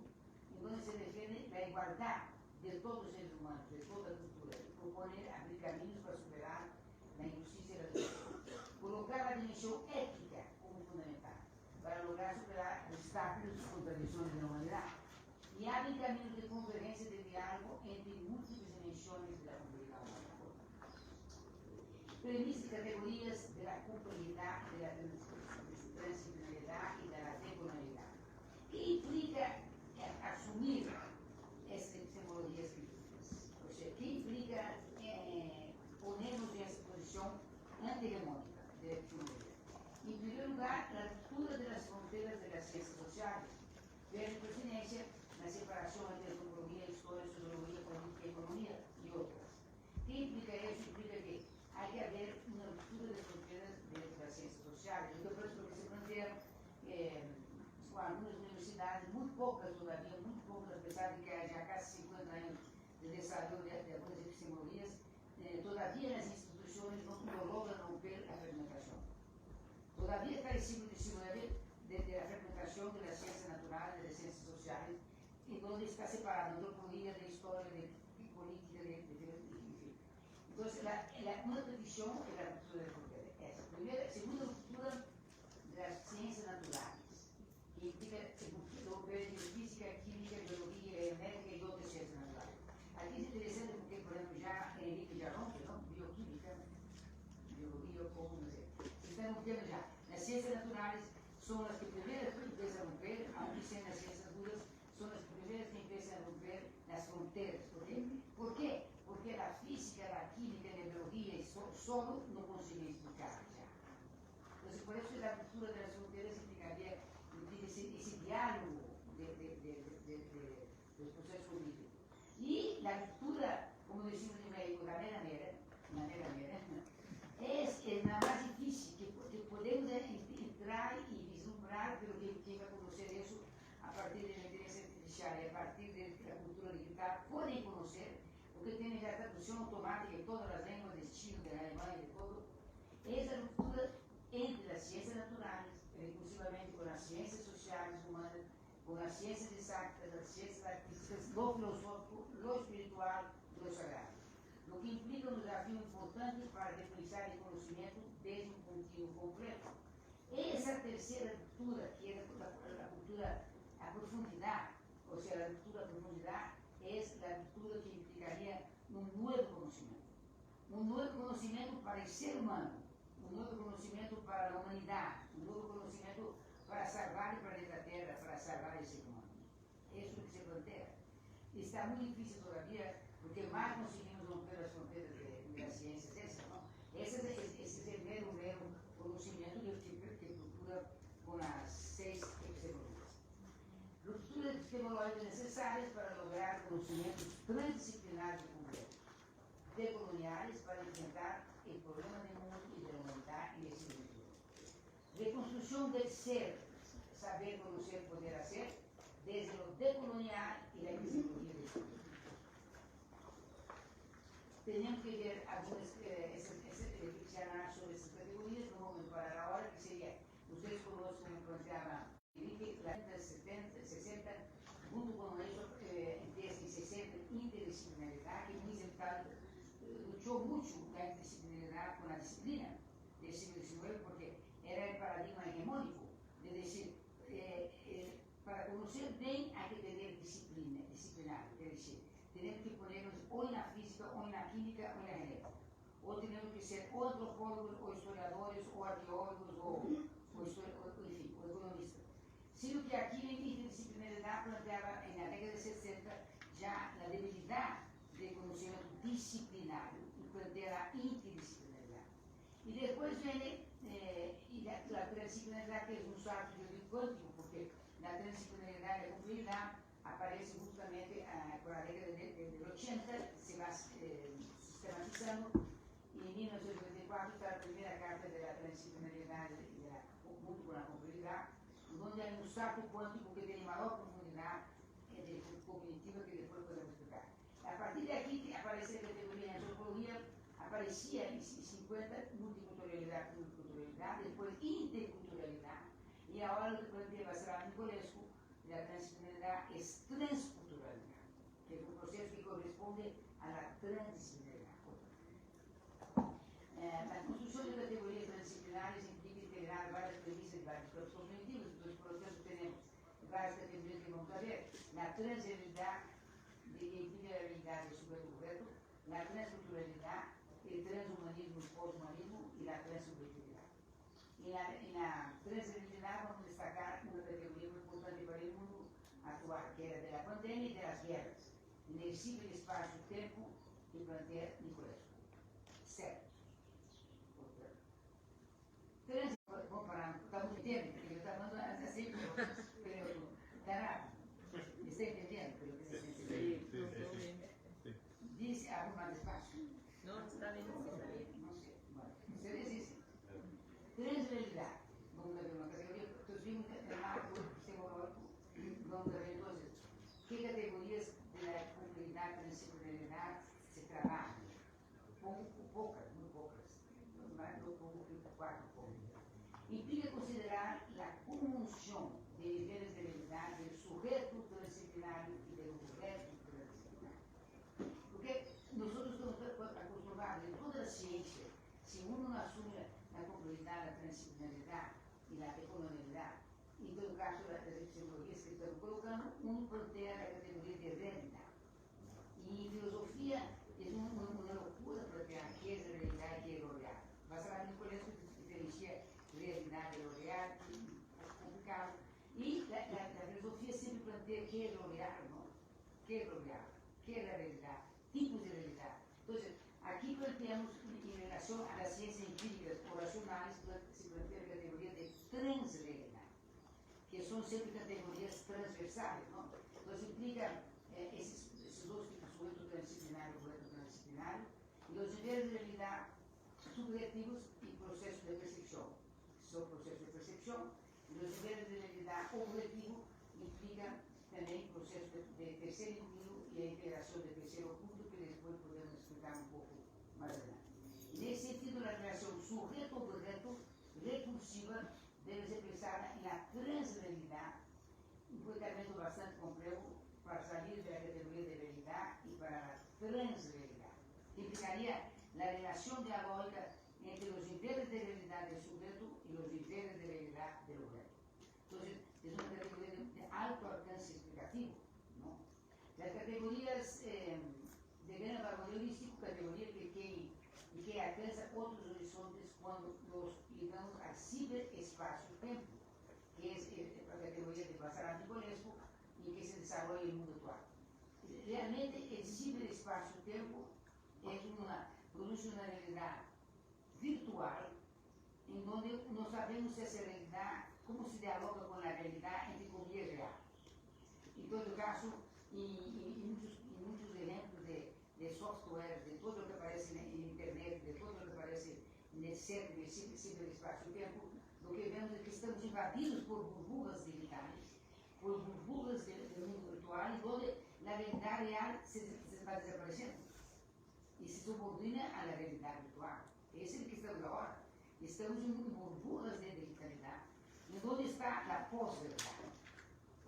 en donde se defiende la igualdad de todos los seres humanos, de toda la cultura, y proponer abrir caminos para superar la injusticia y la desigualdad. Colocar la dimensión ética como fundamental, para lograr superar obstáculos y contradicciones de la humanidad. Y abre caminos de convergencia y de diálogo entre múltiples dimensiones de la complejidad humana. Premisa y categorías de la complejidad, de la transdisciplinariedad y de la decolonialidad. ¿Qué implica asumir estas epistemologías críticas? O sea, ¿qué implica ponernos en esta posición antihegemónica de la epistemología? En primer lugar, la ruptura de las fronteras de las ciencias sociales, ver en pertinencia la separación entre antropología, historia, sociología, política, economía y otras. ¿Qué implica eso? Implica que hay que haber una ruptura de fronteras dentro de las ciencias sociales. Lo que se plantea algunas universidades, muy pocas todavía, muy pocas, a pesar de que hay ya casi 50 años de desarrollo de algunas epistemologías, todavía las instituciones no logran romper la fragmentación. Todavía está el siglo XIX de la fragmentación de las ciencias naturales, de las ciencias sociales, en donde está separada antropología de historia, de política, de filosofía. Entonces, una petición es la ruptura de fronteras. Primera, segunda ruptura Las ciencias naturales son las que primeras empiezan a romper, aunque sean las ciencias duras, son las primeras que empiezan a romper las fronteras. ¿Por qué? ¿Por qué? Porque la física, la química, la biología solo no consiguen explicar ya. Entonces, por eso la ruptura de las fronteras implicaría ese diálogo de los procesos cognitivos. Y la ruptura, como decimos en médico, la mera es la más difícil, que podemos entrar y vislumbrar, pero quien va a conocer eso a partir de la inteligencia artificial y a partir de la cultura digital, pueden conocer, porque tienen ya traducción automática en todas las lenguas de Chile, de alemán y de todo, es la ruptura entre las ciencias naturales, inclusivamente con las ciencias sociales humanas, con las ciencias exactas, las ciencias artísticas, lo filosófico, lo espiritual, lo sagrado. Lo que implica un desafío importante para realizar el conocimiento desde un continuo completo. Esa tercera ruptura, que es la ruptura a profundidad, o sea, la ruptura a profundidad, es la ruptura que implicaría un nuevo conocimiento. Un nuevo conocimiento para el ser humano, un nuevo conocimiento para la humanidad, un nuevo conocimiento para salvar el planeta Tierra, para salvar el ser humano. Eso es lo que se plantea. Está muy difícil todavía, porque más conseguimos romper las fronteras de las ciencias. Ese es el mero conocimiento que procura con las 6 epistemologías. Rupturas epistemológicas necesarias para lograr conocimientos transdisciplinares y completos, decoloniales para enfrentar el problema del mundo y de la humanidad y el siglo XXI. Reconstrucción del ser, saber, conocer, poder hacer, desde lo decolonial y la epistemología del futuro. Tenemos que ver algunas reflexionar sobre esas categorías, no vamos a parar ahora, que sería, ustedes conocen, planteaba la década de 70, 60, junto con eso, desde 60, interdisciplinaridad, que Luis Hurtado luchó mucho la interdisciplinaridad con la disciplina del siglo XIX, porque era el paradigma hegemónico, de decir, para conocer bien hay que tener disciplinar, es decir, tenemos que ponernos o en la física, o en la química, o en la genética. O tenemos que ser o antropólogos, o historiadores, o arqueólogos, o economistas. Sino que aquí la interdisciplinaridad planteaba en la década de 60 ya la debilidad del conocimiento disciplinario y plantea la interdisciplinaridad. Y después viene la transdisciplinaridad, que es un salto cuántico, porque la transdisciplinaridad y la complejidad aparece justamente por la década del 80, se va sistematizando, y en 1994 está la primera carta de la transdisciplinaridad junto con la complejidad, donde hay un salto cuántico que tiene mayor profundidad cognitiva que después podemos explicar. A partir de aquí aparece la categoría de antropología, aparecía en 50 multiculturalidad, después interculturalidad, y ahora lo que plantea Vassar Nicolescu, la transdisciplinaridad es transculturalidad, que es un proceso que corresponde a la transdisciplinaridad. La construcción de categorías transdisciplinares implica integrar varias premisas y varios procesos cognitivos. Entonces, por lo tanto, tenemos varias categorías que vamos a ver. La transgeneridad, que implica la habilidad del sujeto-objeto, la transculturalidad, el transhumanismo y posthumanismo, y la transsubjetividad. En la transgeneridad vamos a destacar una categoría muy importante para el mundo actual, que era de la pandemia y de las guerras, en el ciclo de espacio-tiempo que plantea Nicolescu. Certo. Comparando, estamos entendendo, porque eu estava falando assim, pero está rápido. Está entendendo pelo que se entende? Dice algo más despacio.
No, está bien.
No sé. Bueno, ustedes dicen. Transrealidad. Vamos a ver una categoría. Entonces vimos el marco epistemológico. Vamos a ver entonces qué categorías de la complejidad, transdisciplinaridad se trabajan. Pocas, muy pocas. No pongo 4 pontos. Implica considerar la conjunción de niveles de realidad del sujeto transdisciplinario y del objeto transdisciplinario. Porque nosotros estamos acostumbrados en toda la ciencia, si uno no asume la complejidad, la transdisciplinaridad y la economía, en todo caso las epistemologías que estamos colocando, uno plantea la categoría de realidad. Y en filosofía es una locura plantear qué es realidad y qué es lo real. Vassar Nicolescu diferencia realidad de lo qué es lo real, ¿no? ¿Qué es lo real? ¿Qué es la realidad? Tipos de realidad. Entonces, aquí planteamos, en relación a las ciencias empíricas o racionales, se plantea la categoría de transrealidad, que son siempre categorías transversales, ¿no? Entonces, implica esses dos tipos, sujeto transdisciplinario y sujeto transdisciplinario, y los niveles de realidad subjetivos y procesos de percepción. Son procesos de percepción, y los niveles de realidad objetivo implican también procesos de tercer incluido y la integración de tercero punto, que después podemos explicar un poco más adelante. Nesse sentido, a relação sujeto-objeto recursiva deve ser pensada na transrealidade, um tratamento bastante complexo para sair da categoria de realidade e para a transrealidade, que implicaria a relação dialógica entre os niveles de realidade do sujeto e os niveles de realidade do objeto. Então, é uma categoria de alto alcance explicativo, ¿no? Las categorías de gran valor heurístico, categoría que alcanza otros horizontes cuando los ligamos al ciberespacio-tempo, que es la categoría de Bazarán Nicolescu y que se desarrolla en el mundo actual. Realmente el ciberespacio-tempo produce una realidad virtual en donde no sabemos si esa realidad, cómo se dialoga con la realidad entre comillas real. En todo caso, y muchos ejemplos de software, de todo lo que aparece en internet, de todo lo que aparece en el ciberespacio-tempo, lo que vemos es que estamos invadidos por burbujas digitales, por burbujas del mundo virtual, y donde la realidad real se está desapareciendo y se subordina a la realidad virtual. Ese es el que estamos ahora. Estamos en burbujas de digitalidad. ¿Y dónde está la posverdad?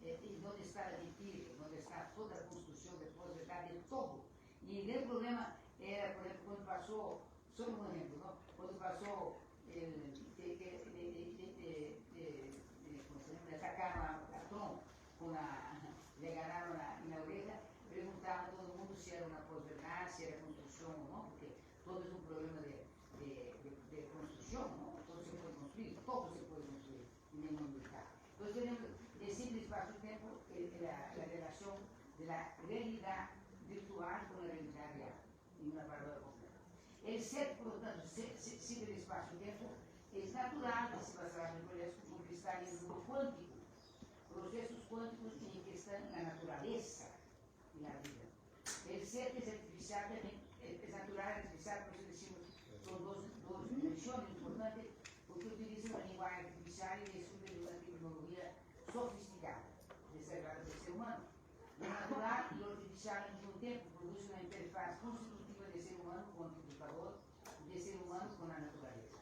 ¿Y dónde está la mentira? ¿Dónde está toda la construcción de posverdad de todo? Y el gran problema era, por ejemplo, cuando pasó, solo un ejemplo, ¿no? Cuando pasó atacaron a Trump, le ganaron en la oreja, preguntaban a todo el mundo si era una posverdad, si era construcción o no, porque todo es un problema de construcción, ¿no? Todo se puede construir, todo se puede construir en el mundo digital. Entonces tenemos el simple espacio-tiempo, la relación de la realidad virtual con la realidad real, en una paradoja completa. El ser, por lo tanto, ciberespacio-tiempo, es natural que se basará en el porque está en el mundo cuántico, procesos cuánticos en que está la naturaleza y la vida. El ser que es artificial también es natural, artificial, por eso decimos, son dos dimensiones importantes, porque utiliza una lenguaje artificial y descubre una tecnología sofisticada, reservada del ser humano. Lo natural y lo artificial al mismo tiempo produce una interfaz constitutiva del ser humano con el computador y del ser humano con la naturaleza.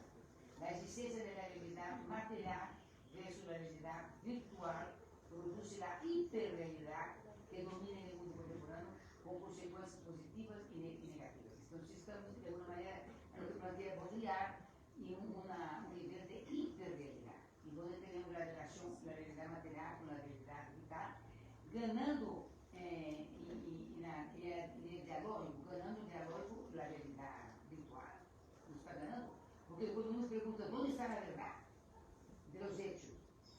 La existencia de la realidad material versus la realidad virtual produce la hiperrealidad que domina en el mundo contemporáneo con consecuencias positivas y negativas. Entonces estamos de alguna manera en lo que plantea Baudrillard y un nivel de hiperrealidad, y donde tenemos la relación, la realidad material con la realidad digital, ganando en el diálogo, la realidad virtual. No está ganando. Porque cuando uno pregunta, ¿dónde está la verdad de los hechos?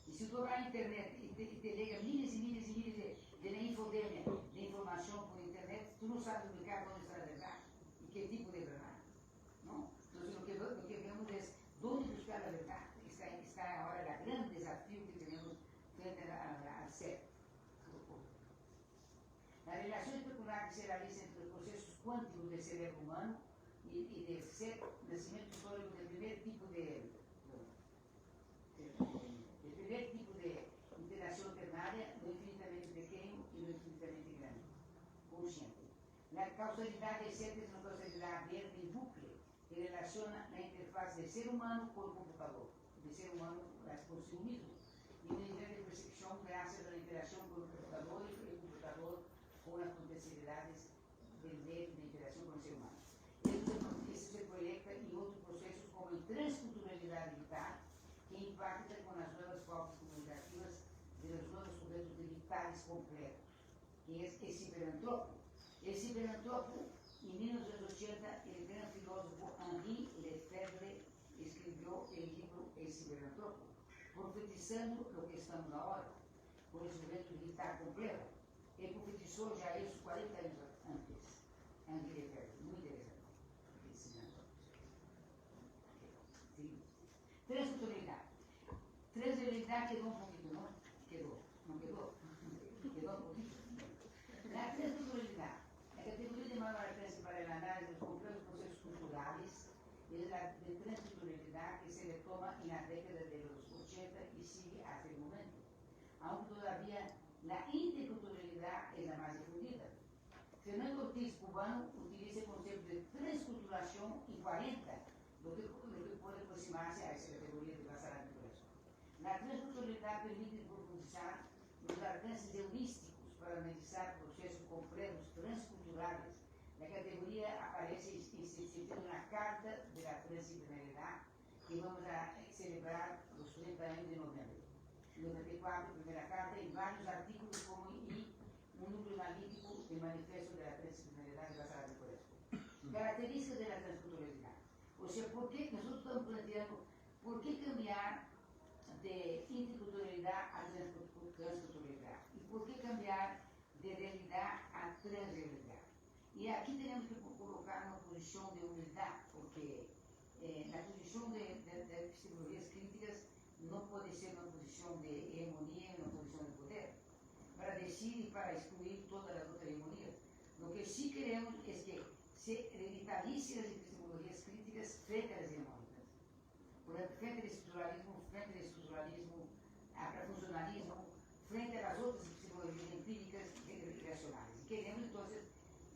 Y si tú vas a internet y te llega miles y miles y miles de la infodemia, de información por internet, tú no sabes ubicar dónde está la verdad y qué tipo de verdad, ¿no? Entonces lo que vemos es dónde buscar la verdad. Está ahora el gran desafío que tenemos frente al ser. La relación especular que se realiza entre los procesos cuánticos del cerebro humano y del ser, nacimiento histórico del primer tipo de interacción ternaria, lo infinitamente pequeño y lo infinitamente grande, consciente. La causalidad del ser es una causalidad abierta y bucle que relaciona la interfaz del ser humano con el computador, del ser humano consigo mismo, y un nivel de percepción gracias a la interacción con el computador y el computador con las potencialidades del medio de interacción con el ser humano. Eso se proyecta en otros procesos como en transculturalidad digital, que impacta con las nuevas formas comunicativas de los nuevos sujetos digitales completos, que es el ciberantropo. El ciberantropo, en 1980, el gran filósofo Henri Lefebvre escribió el libro El ciberantropo, profetizando lo que estamos ahora. conhecimento militar completo. Ele profetizou já isso 40 anos antes. Muito interessante. Transculturalidade. Transculturalidade quedou um pouquinho, não? Quedou. Não quedou? Quedou um pouquinho. La transculturalidad, la categoría de mayor alcance para el análisis de los complejos procesos culturales, es la de transculturalidad que se retoma en la década de los 80 y sigue hasta el momento, aunque todavía la interculturalidad es la más difundida. Fernando Ortiz, cubano, utiliza el concepto de transculturación en 40, lo que puede aproximarse a esa categoría de pasar a la transculturalidad permite profundizar los alcances heurísticos para analizar procesos complejos transculturales. La categoría aparece en una carta de la transdisciplinaridad que vamos a celebrar los 30 años de noviembre. 94, primera carta, y varios artículos como y un núcleo analítico del manifiesto de la transdisciplinaridad de la sala de colegio. Características de la transculturalidad. O sea, ¿por qué nosotros estamos planteando, por qué cambiar de interculturalidad a transculturalidad? ¿Y por qué cambiar de realidad a transrealidad? Y aquí tenemos que colocar una posición de humildad, porque la posición de epistemologías críticas no puede ser una posición de hegemonía y una posición de poder, para decir y para excluir todas las otras hegemonías. Lo que sí queremos es que se revitalice las epistemologías críticas frente a las hegemónicas. Por ejemplo, frente al estructuralismo, al funcionalismo, frente a las otras epistemologías empíricas y racionales. Y queremos entonces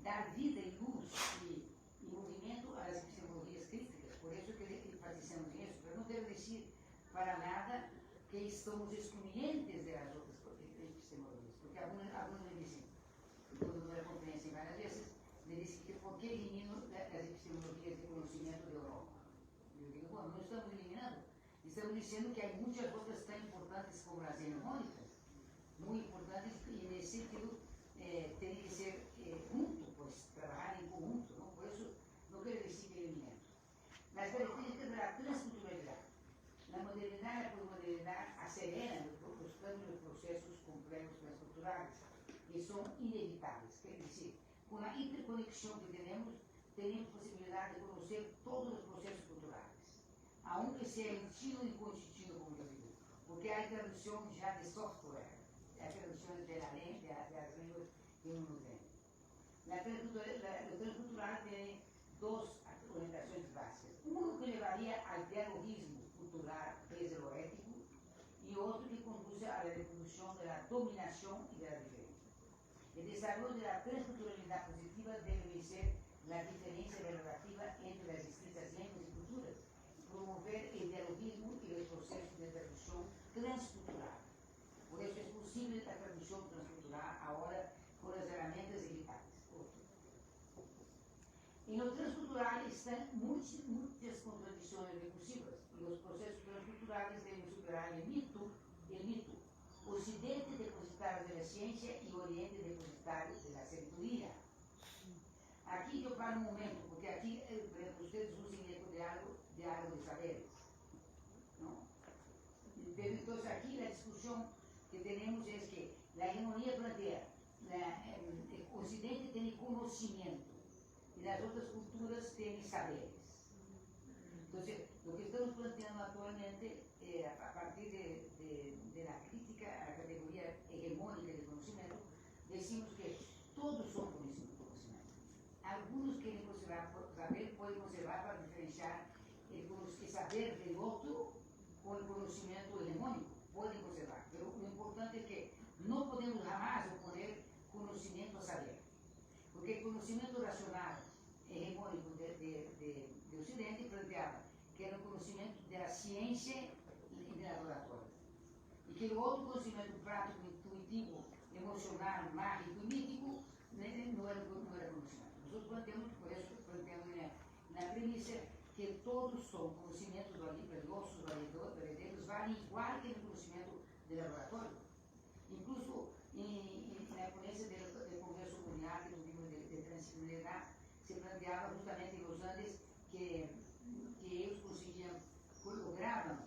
dar vida y luz y movimiento a las epistemologías críticas. Por eso que enfatizamos en eso. Pero no quiero decir para nada que estamos excluyentes de las otras epistemologías. Porque algunos me dicen, cuando me conferencia varias veces, me dicen que por qué elimino las epistemologías de conocimiento de Europa. Yo digo, bueno, no estamos eliminando. Estamos diciendo que hay muchas otras tan importantes como las hegemónicas, muy importantes, y en ese sentido tiene que ser junto, pues trabajar en conjunto, ¿no? Por eso no quiere decir que eliminemos. Las características de la transculturalidad. La modernidad y la posmodernidad aceleran los cambios de procesos complejos transculturales y son inevitables. Quer decir, con la interconexión que tenemos posibilidad de conocer todos los procesos culturales, aunque sea en chino y constituido, como yo digo, porque hay traducción ya de software, hay traducciones de las lenguas que uno no tiene. Lo transcultural tiene dos orientaciones básicas. Uno que llevaría al dialogismo cultural desde lo ético y otro que conduce a la reproducción de la dominación y de la diferencia. El desarrollo de la transculturalidad positiva debe vencer la diferencia relativa entre las distintas lenguas y culturas, promover el dialogismo y los procesos de traducción transcultural. Por eso es posible la traducción transcultural ahora con las herramientas digitales. En lo transcultural están muchas contradicciones recursivas. Los procesos transculturales deben superar el mito, Occidente depositario de la ciencia y Oriente depositario de la sabiduría. Aquí yo paro un momento, porque aquí ustedes usan el diálogo de saberes, ¿no? Pero entonces aquí la discusión que tenemos es que la hegemonía plantea, el Occidente tiene conocimiento y las otras culturas tienen saberes. Entonces, lo que estamos planteando actualmente, a partir de la crítica a la categoría hegemónica de conocimiento, decimos que todos son conocimiento. Algunos quieren conservar saber, pueden conservar para diferenciar el saber del otro con el conocimiento hegemónico, pueden conservar. Pero lo importante es que no podemos jamás oponer conocimiento a saber. Porque el conocimiento racional hegemónico de Occidente planteaba que era el conocimiento de la ciencia y de la laboratorio. Y que el otro conocimiento práctico, intuitivo, emocional, mágico y mítico no era conocimiento. Nosotros planteamos, por eso planteamos la premisa que todos son conocimientos valiosos, verdadeiros, valen igual que el conocimiento del laboratorio. Incluso en la ponencia del Congreso Mundial que tuvimos de Transdisciplinaridad, se planteaba justamente en los Andes que ellos lograban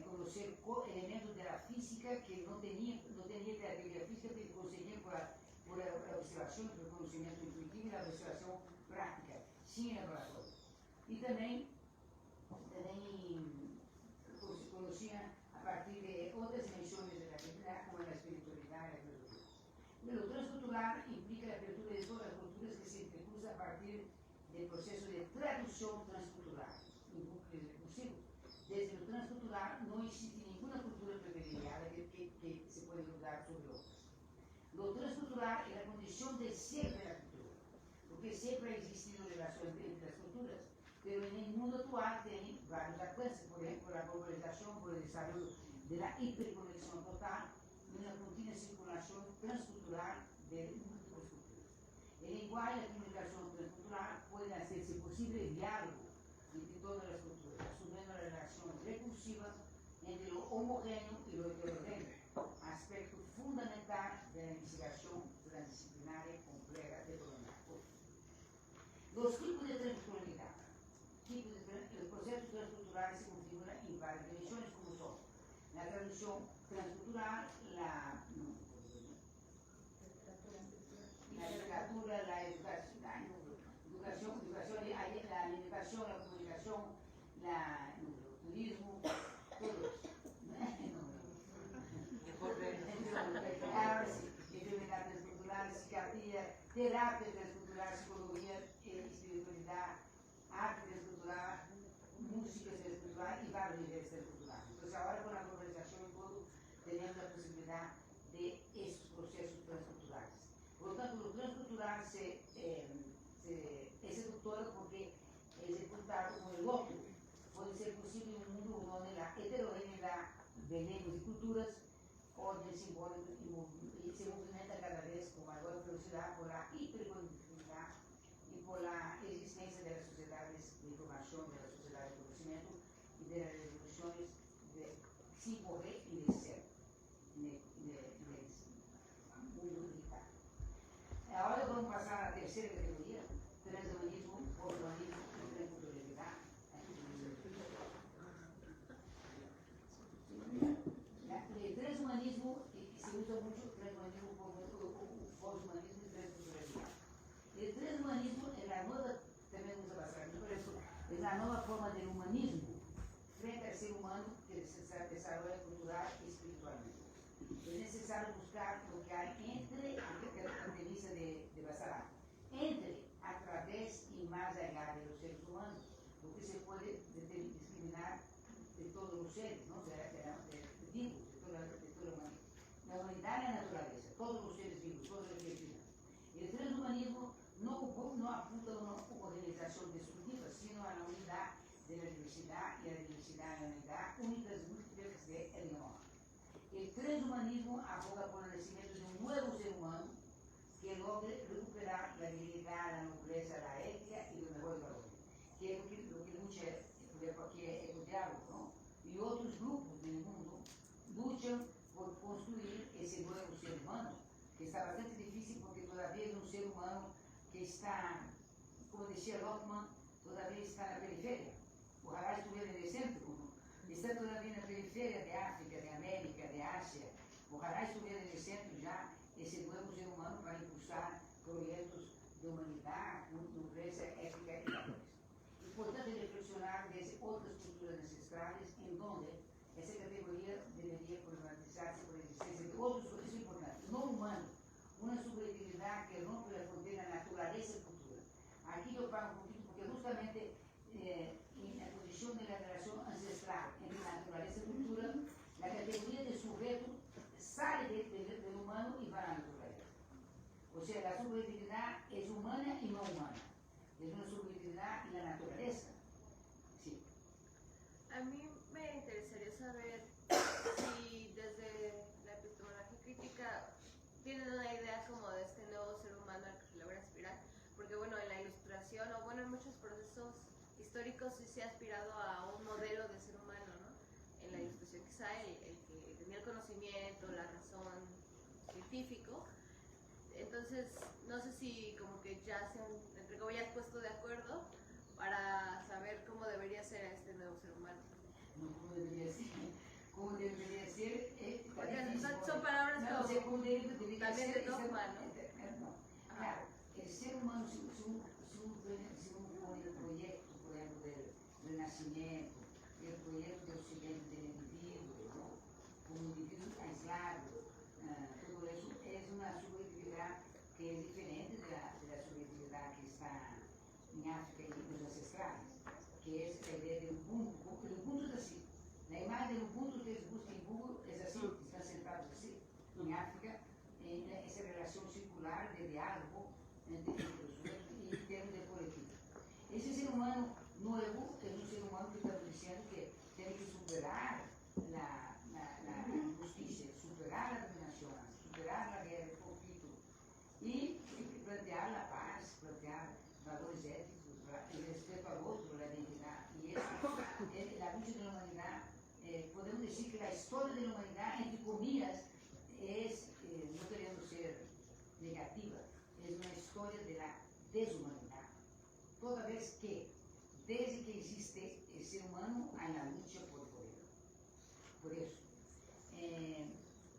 conocer elementos de la física que no tenía que la teoría física tiene que conseguir por la observación, por el conocimiento intuitivo y la observación práctica, sin laboratorio. Y también conocía a partir de otras dimensiones de la realidad, como la espiritualidad y la filosofía. Lo transcultural implica la apertura de todas las culturas que se intercruzan a partir del proceso de traducción transcultural, un bucle recursivo. Desde lo transcultural no existe ninguna cultura privilegiada que se puede dudar sobre otras. Lo transcultural es la condición de ser de la cultura, porque siempre ha existido relación entre las culturas, pero en el mundo actual tiene varios alcances, por ejemplo, la globalización, por el desarrollo de la hiperconexión total y una continua circulación transcultural de múltiples culturas. El lenguaje y la comunicación transcultural pueden hacerse posible el diálogo entre todas las culturas, asumiendo la relación recursiva entre lo homogéneo y lo heterogéneo, aspecto fundamental de la investigación transdisciplinaria compleja de Bologna. Los tipos de transculturalidad. Los procesos transculturales se configuran en varias dimensiones, como son la traducción transcultural, la literatura, la educación, la comunicación, el turismo, todo eso. Enfermedad transcultural, psiquiatría, terapia transcultural, psicología, espiritualidad, arte transcultural, música transcultural y varios niveles transculturales. Entonces ahora con la globalización y todo, tenemos la posibilidad de estos procesos transculturales. Por lo tanto, lo transcultural es seductor porque es ejecutar como el otro. Puede ser posible en un mundo donde la heterogeneidad de lenguas y culturas orden simbólico y se movimenta cada vez con mayor velocidad por la hiperconectividad y por la existencia de las sociedades de información, de las sociedades de conocimiento y de las revoluciones de psicología y de ser en el mundo digital. Ahora vamos a pasar a la tercera categoría, transhumanismo, posthumanismo y transculturalidad. El transhumanismo se usa mucho, transhumanismo, posthumanismo y transculturalidad. El transhumanismo es la nueva, también usa bastante, por eso, es la nueva forma del humanismo frente al ser humano que se desarrolla cultural y espiritualmente. Es necesario buscar lo que hay entre, la premisa de Basará, entre, a través y más allá de los seres humanos, lo que se puede discriminar de todos los seres, ¿no? de vivos, de toda la humanidad. La humanidad y la naturaleza, todos los seres vivos, todos los seres vivos. El transhumanismo no apunta a una homogenización destructiva, sino a la unidad de la diversidad y a la diversidad y la unidad, únicas múltiples de el amor. El transhumanismo aboga por el nacimiento de un nuevo ser humano que logre recuperar la dignidad, la nobleza, la ética y los mejores valores, que es lo que lucha, que es el diálogo, ¿no? Y otros grupos del mundo luchan por construir ese nuevo ser humano, que está bastante difícil porque todavía es un ser humano que está, como decía Lockman, todavía está en la periferia. Ojalá estuviera en el centro, ¿no? Está todavía en la periferia de África, de América, de Asia. Ojalá estuviera en el centro ya ese nuevo ser humano para impulsar proyectos de humanidad, nobleza, ética y valores. Importante reflexionar desde otras culturas ancestrales en donde esa categoría debería problematizarse por la existencia de otros, eso es importante, no humanos, una subjetividad que rompe la frontera naturaleza-cultura. Aquí yo paro un poquito porque justamente en la condición de la relación ancestral entre la naturaleza y cultura, la categoría de sujeto sale del humano y va a la naturaleza. O sea, la subjetividad es humana y no humana. Es una subjetividad en la naturaleza. Sí.
A mí me interesaría saber si desde la epistemología crítica tienen una idea como de este nuevo ser humano al que se logra aspirar, porque bueno, en la ilustración o bueno, en muchos procesos históricos sí se ha aspirado a un modelo de ser humano, ¿no? En la ilustración quizá el que tenía el conocimiento, la razón, científico. Entonces, no sé si como que ya se han, entre comillas, puesto de acuerdo para saber cómo debería ser este nuevo ser humano.
No, cómo debería ser. ¿Cómo debería ser?
Porque son palabras
no,
como...
¿cómo
ese dogma, ¿no?
No. Claro, el ser humano, si uno pone el proyecto, por ejemplo, del renacimiento, el proyecto de Occidente del individuo, ¿no? Como individuo aislado, todo eso es una subjetividad que es diferente de la subjetividad que está en África y en los ancestrales, que es la idea del Ubuntu. El Ubuntu es así. La imagen del Ubuntu que ustedes buscan en Google es así, están sentados así. En África, en esa relación circular de diálogo entre los sujetos y en términos de colectivo. Ese ser humano nuevo es un ser humano que está diciendo que tiene que superar la injusticia, superar la dominación, superar la guerra, el conflicto y plantear la paz, plantear valores éticos, el respeto al otro, la dignidad. Y eso, la lucha de la humanidad, podemos decir que la historia de la humanidad, entre comillas, es, no queremos ser negativa, es una historia de la deshumanidad. Toda vez que, desde que existe el ser humano, hay la lucha por el poder. Por eso,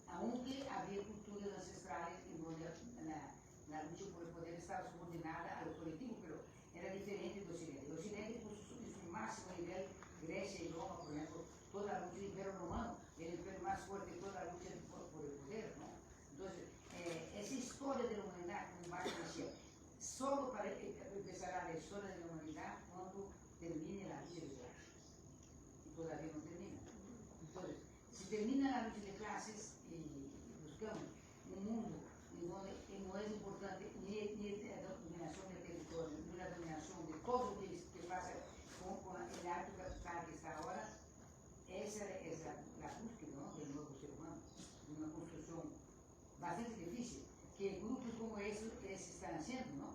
aunque había culturas ancestrales en donde la lucha por el poder estaba subordinada a lo colectivo, pero era diferente del Occidente. El Occidente, por su máximo nivel, Grecia y Roma, por ejemplo, toda la lucha del Imperio Romano, el imperio más fuerte, toda la lucha por el poder, ¿no? Entonces, esa historia de la humanidad, como Marx decía, solo para empezar la historia de la humanidad cuando termine la lucha de clases. Y todavía no termina. Entonces, si termina la lucha de clases y buscamos un mundo en donde no es importante ni la dominación del territorio, ni la dominación de todo lo que pasa con el alto capital que está ahora, esa es la búsqueda, ¿no?, del nuevo ser humano, una construcción bastante difícil, que grupos como estos están haciendo, ¿no?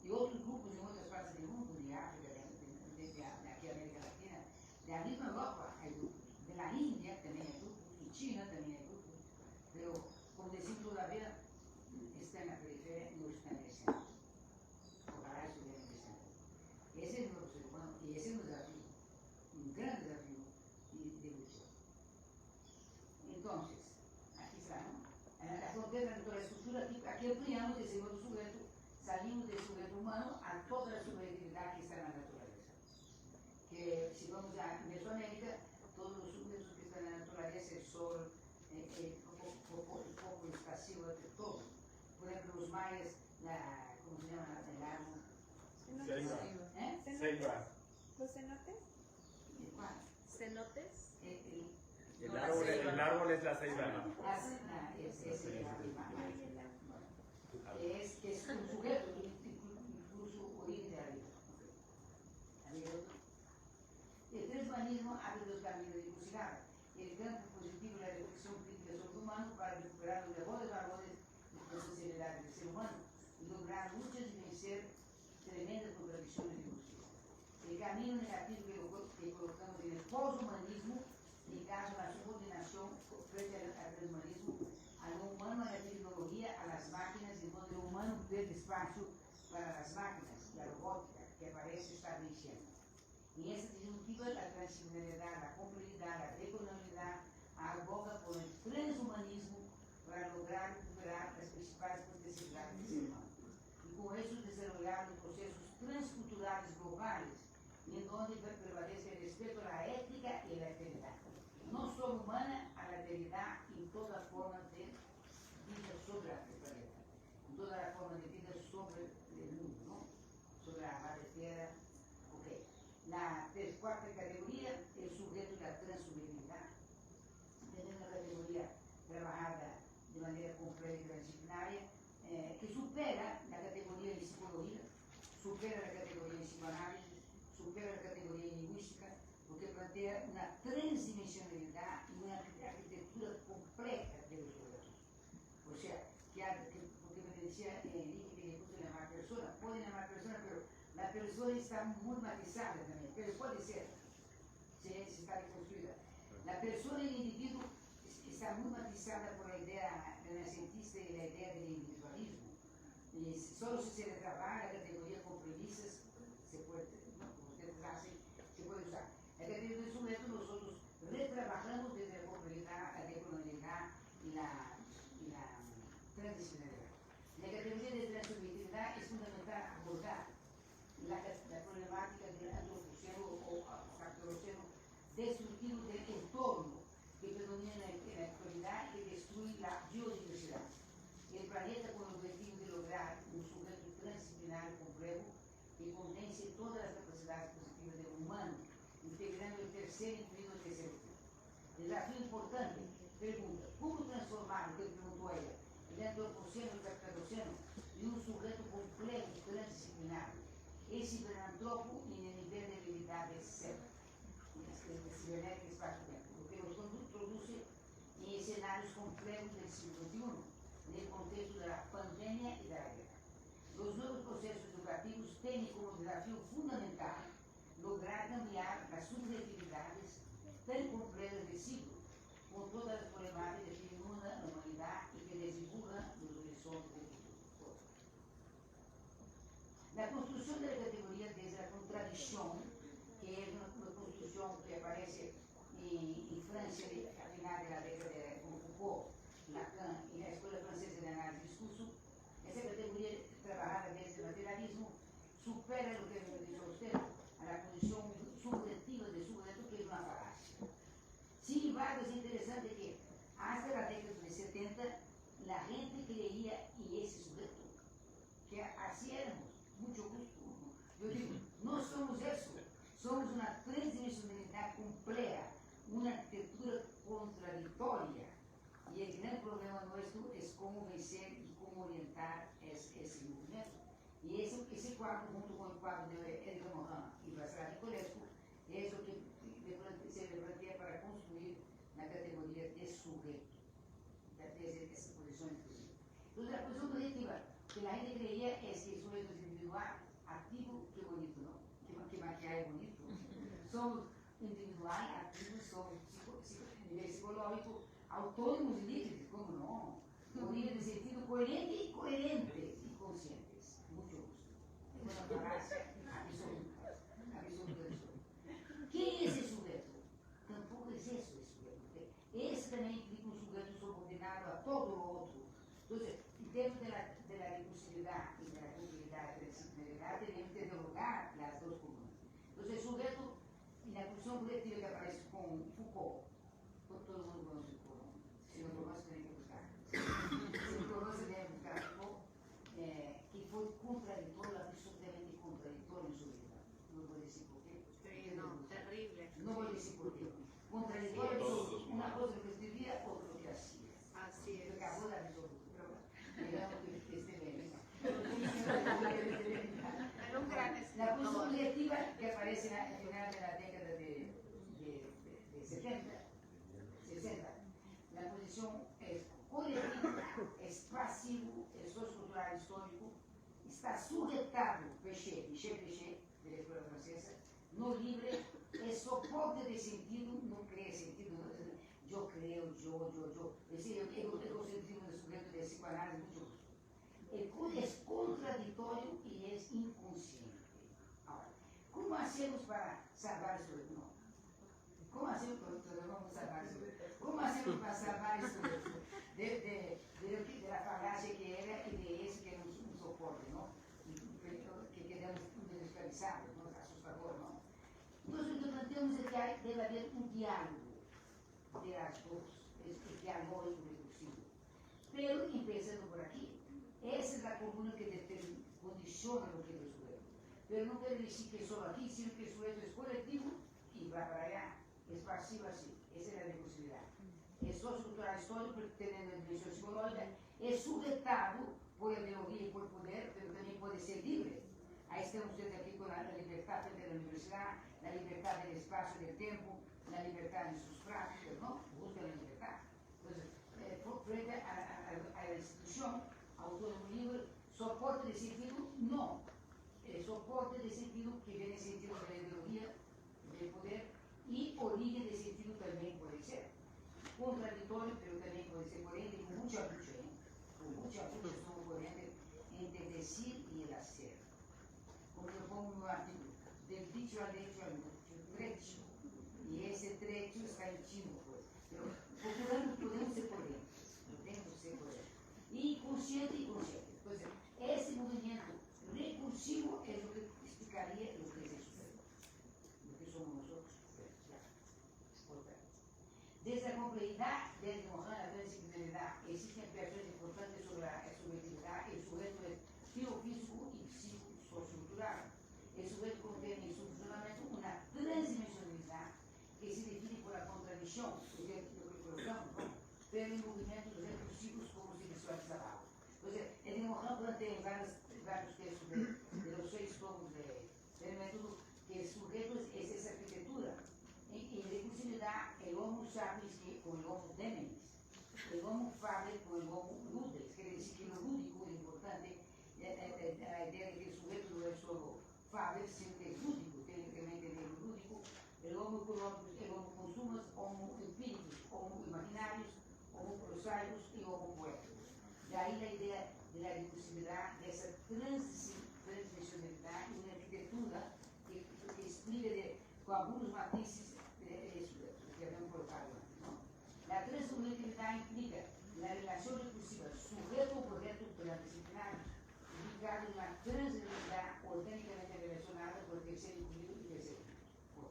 Y otros grupos en otras partes del mundo, de África, de aquí América Latina, de la misma Europa hay grupos, de la India también hay grupos, en China también hay grupos, pero como decir todavía está en la periferia y no está en el centro. Ojalá estuviera en el centro. Ese es el nuevo ser humano y ese es un desafío, un gran desafío de lucha. Entonces, aquí está, ¿no? La frontera entre la estructura, aquí ampliamos del segundo sujeto, salimos del sujeto humano a toda la subjetividad que está en la naturaleza. Que si vamos a Mesoamérica, todos los sujetos que están en la naturaleza, el sol, el poco espacio, todo. Por ejemplo, los mayas, ¿cómo se llama? El árbol.
Ceiba. ¿Los cenotes?
¿Cuál?
¿Cenotes?
El árbol es la ceiba, ¿no?
Que es un sujeto, incluso origen de la vida. El transhumanismo abre dos caminos de encrucijada: el campo positivo y la reflexión crítica sobre el humano para recuperar los mejores valores de sensibilidad del ser humano y lograr luchas y vencer tremendas contradicciones de justicia. El camino negativo que colocamos en el poshumanismo, ligado a la subordinación frente al transhumanismo, a lo humano, a la tecnología, a las máquinas, en donde lo humano pierde espacio para las máquinas, la robótica, que parece estar venciendo. En esta disyuntiva, la transicionalidad, la complejidad, la decolonialidad aboga por el transhumanismo para lograr recuperar las principales potencialidades del ser humano. Y con eso desarrollar los procesos transculturales globales, en donde prevalece el respeto a la ética y la alteridad. No solo humana, a la alteridad en toda forma de vida sobre el planeta, en toda la forma de vida sobre el mundo, ¿no? Sobre la madre tierra. Ok. La cuarta categoría, el sujeto de la transhumanibilidad. Tenemos una categoría trabajada de manera completa y transdisciplinaria, que supera la categoría en psicología, supera la categoría en psicoanálisis, supera la categoría en lingüística, porque plantea una transdimensionalidad y una arquitectura compleja de los sujetos. O sea, porque me decía Enrique que le puso llamar persona, puede llamar persona, pero la persona está muy matizada también, pero puede ser, si está reconstruida. La persona y el individuo está muy matizada por la idea renacentista y la idea del individualismo. Y solo si se le trabaja la categoría con premisas, se puede, ¿no?, como ustedes hacen, se puede usar. La categoría del sujeto nosotros retrabajamos desde la complejidad, la decolonialidad y la transdisciplinaridad. destructivo del entorno que predomina en la actualidad y destruye la biodiversidad. El planeta con el objetivo de lograr un sujeto transdisciplinar complejo que condense todas las capacidades positivas del humano, integrando el tercer incluido el tercer tipo. Desafío importante, pregunta, ¿cómo transformar, que preguntó ella, el antropoceno y el carcadoceno en un sujeto complejo y transdisciplinar? Es ciberantropo en el nivel de habilidad de ser, cibernética espacio-tiempo, lo que nos introduce en escenarios complejos del siglo XXI, en el contexto de la pandemia y de la guerra. Los nuevos procesos educativos tienen como desafío fundamental lograr cambiar las subjetividades tan complejas del siglo, con todas las problemáticas que inundan la humanidad y que desdibujan los horizontes del futuro. La construcción de la categoría desde la contradicción, que es una construcción que aparece en Francia a final de la década de Foucault, Lacan y la Escuela Francesa de Análisis Discurso, esa categoría trabajada desde el materialismo supera lo que me dicho usted, a la condición subjetiva de sujeto, que es una falacia. Sin embargo, es interesante que hasta la década de 70 la gente creía en ese sujeto, que así éramos, mucho gusto. Yo digo, no somos eso, somos una transdimensionalidad compleja, una arquitectura contradictoria. Y el gran problema nuestro es cómo vencer y cómo orientar ese movimiento. Y ese cuadro, junto con el cuadro de Edgar Morin y Václav Nicolescu, es lo que se le plantea para construir la categoría de sujeto, desde esa posición inclusiva. Entonces, la posición positiva que la gente creía es que el sujeto es individual, activo, qué bonito, ¿no? Que maquillaje bonito. Somos individual, activos, somos nivel psicológico, autónomos y libres, ¿cómo no? Con nivel de sentido coherente y conscientes. Mucho gusto. Es una falacia absoluta. ¿Qué es el sujeto? Tampoco es eso el sujeto. Ese también implica un sujeto subordinado a todo lo otro. Entonces, en términos de la recursividad y de la continuidad y de la disciplinaridad, tenemos que dialogar las dos comunas. Entonces, el sujeto, en la función colectiva que aparece con Foucault, todo el mundo conoce Foucault, si no conoce, tiene que buscar. Si no conoce, debe buscar Foucault, que fue contradictorio, absolutamente contradictorio en su vida. No voy a decir por qué.
Sí, no, terrible.
No voy a decir por qué. Contradictorio, una cosa que escribía, otra que hacía.
Así es.
Acabó la resolución, pero digamos que esté bien.
Era un gran
La
escritor.
función colectiva que aparece al final de la década de 70, 60, la posición es colectiva, es pasivo, es sociocultural histórico, está sujetado, Michel Péchet, de la escuela francesa, no libre, es soporte de sentido, no cree sentido, no, yo creo, yo, es decir, el egocentrismo del sujeto de psicoanálisis, mucho gusto. El es contradictorio y es inconsciente. Ahora, ¿cómo hacemos para salvar el sujeto? No. ¿Cómo hacemos para salvar el sujeto? ¿Cómo hacemos para salvar el sujeto de la falacia que era y de ese que es un soporte, ¿no? Que quedamos desestabilizados, ¿no? A su favor, ¿no? Entonces, lo que planteamos es que debe haber un diálogo de las dos, el diálogo recursivo. Pero, empezando por aquí, esa es la comuna que condiciona lo que es el sujeto. Pero no quiere decir que solo aquí, sino que el sujeto es colectivo y va para allá, es pasivo así. Esa es la recursividad. Es sociocultural histórico, teniendo dimensión psicológica, es sujetado por la ideología y por el poder, pero también puede ser libre. Ahí estamos ustedes aquí con la libertad frente a la universidad, la libertad del espacio y del tiempo, la libertad en sus prácticas, ¿no? Busca la libertad. Entonces, frente a la institución, autónomo libre, soporte de sentido, no. Soporte de sentido que viene sentido de la ideología, del poder, y origen de sentido también puede ser. Contradictorio, pero también puede ser coherente, con mucha lucha, ¿eh? Con mucha lucha somos coherentes entre el decir y el hacer. Como yo pongo en un artículo, del dicho al hecho al trecho. Y ese trecho está en chino, pues. Pero podemos ser coherentes, podemos ser coherentes. Y consciente y consciente. Entonces, ese movimiento recursivo es lo que explicaría lo que es el sujeto, lo que somos nosotros. subjetividad desde Mohan la transdisciplinaridad. Existen aspectos importantes sobre la subjetividad. El sujeto es biofísico y psicosocicultural. El sujeto contiene en su funcionamiento una transdimensionalidad que se define por la contradicción, que es lo que colocamos, ¿no? Pero el movimiento de los ciclos como se visualiza abajo. Entonces, el Mohan plantea varios textos de los 6 tomos del método que el sujeto es esa arquitectura. En recursividad, el homo sapiens con el homo demenis, el homo faber con el homo ludens, quiere decir que lo lúdico es importante, la idea de que el sujeto no es solo faber, sino que es lúdico, tiene que entender lo lúdico, el homo económico, el homo consumos, homo empíricos, homo imaginarios, homo prosaicos y homo poéticos. De ahí la idea de la recursividad, de esa transdimensionalidad y una arquitectura que explica con algunos matices que habíamos colocado antes, ¿no? La transubjetividad implica la relación recursiva sujeto-objeto transdisciplinario, ubicado en una transgeneralidad orgánicamente relacionada con el tercer incluido y tercer punto.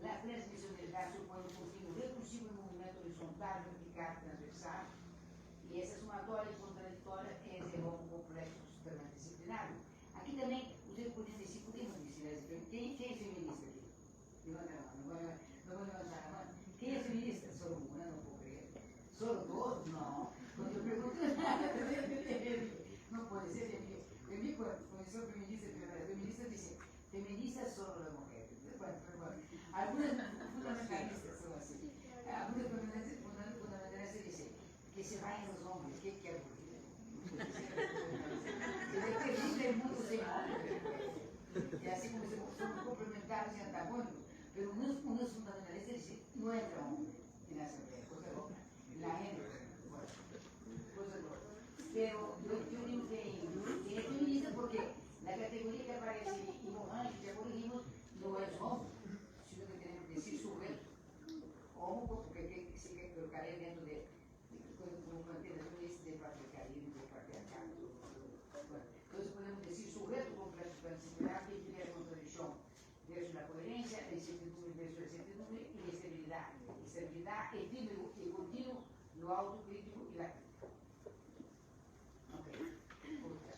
La transdimensionalidad supone un continuo recursivo en movimiento horizontal, vertical, transversal, y esa sumatoria contradictoria es el homo complexo transdisciplinario. Aquí también ustedes podrían decir, ¿quién es feminista aquí? Levanta la mano, no voy a levantar la mano. ¿Quién es feminista? Solo una, no puedo creer. ¿Solo dos? No. Cuando yo pregunto, no puede ser feminista. En mi profesor feminista, feminista dice, feminista solo la mujer. Bueno, algunas fundamentalistas son así. Algunas fundamentalistas dicen que se vayan los hombres, que aburrido. Se ve terrible el mundo sin hombres. Y así como somos complementarios y antagónicos. Pero unos fundamentalistas dicen, no entra hombre en la asamblea, cosa loca. La gente, bueno, cosa loca. Pero yo digo que es feminista porque la categoría que aparece en Mohan, que ya corregimos, no es hombre, sino que tenemos que decir sujeto. Homo, porque sí que colocaría dentro de como plantea la feminista de patriarcalismo, de patriarcado. Bueno, entonces podemos decir sujeto completo transdisciplinar que implica la contradicción versus la coherencia, la incertidumbre versus la certidumbre y la estabilidad. Estabilidad, efímero y continuo, lo autocrítico y la crítica. Ok, otra.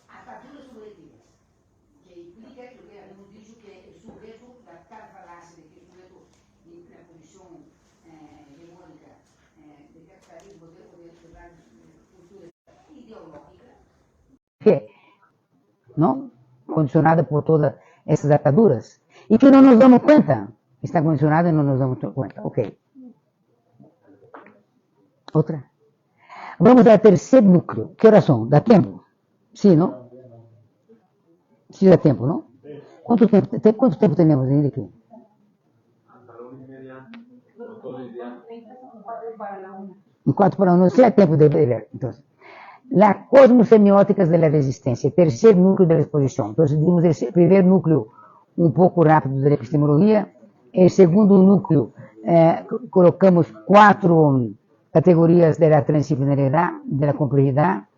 Ataduras subjetivas, que implica lo que habíamos dicho que el sujeto, la tal falacia de que el sujeto en la posición hegemónica de capitalismo de la cultura ideológica, ¿no? Condicionada por todas essas ataduras y que no nos damos cuenta. Está condicionada y no nos damos cuenta. Ok. Otra. Vamos al tercer núcleo. ¿Qué horas son? ¿Da tiempo? Sí, ¿no? Sí, da tiempo, ¿no? ¿Cuánto tiempo tenemos de ir aquí?
Hasta la 1:30, con todo el día.
Un cuarto para uno. Sí, hay tiempo de ver. Entonces. Las cosmosemióticas de la resistencia, tercer núcleo de la exposición. Entonces, dimos el primer núcleo un poco rápido de la epistemología. El segundo núcleo, colocamos 4 categorías de la transdisciplinariedad, de la complejidad,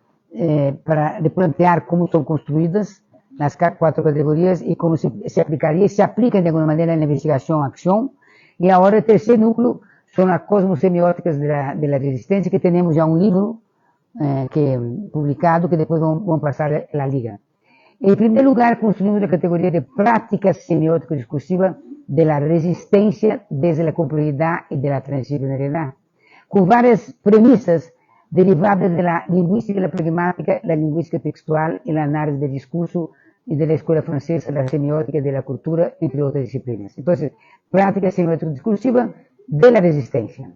para replantear cómo son construidas las 4 categorías y cómo se aplicaría, se aplican de alguna manera en la investigación-acción. Y ahora el tercer núcleo son las cosmosemióticas de la resistencia, que tenemos ya un libro publicado, que después vamos pasar a la liga. En primer lugar, construimos la categoría de práctica semiótica discursiva de la resistencia desde la complejidad y de la transdisciplinariedad, con varias premisas derivadas de la lingüística y la pragmática, la lingüística textual, el análisis del discurso y de la escuela francesa, la semiótica y de la cultura, entre otras disciplinas. Entonces, práctica semiótica discursiva de la resistencia.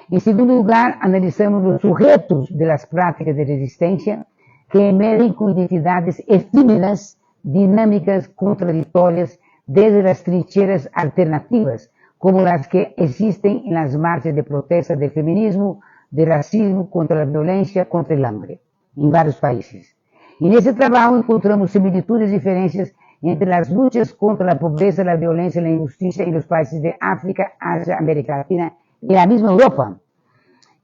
En segundo lugar, analizamos los sujetos de las prácticas de resistencia que emergen con identidades efímeras, dinámicas, contradictorias, desde las trincheras alternativas, como las que existen en las marchas de protesta del feminismo, del racismo, contra la violencia, contra el hambre, en varios países. En ese trabajo encontramos similitudes y diferencias entre las luchas contra la pobreza, la violencia y la injusticia en los países de África, Asia, América Latina y la misma Europa.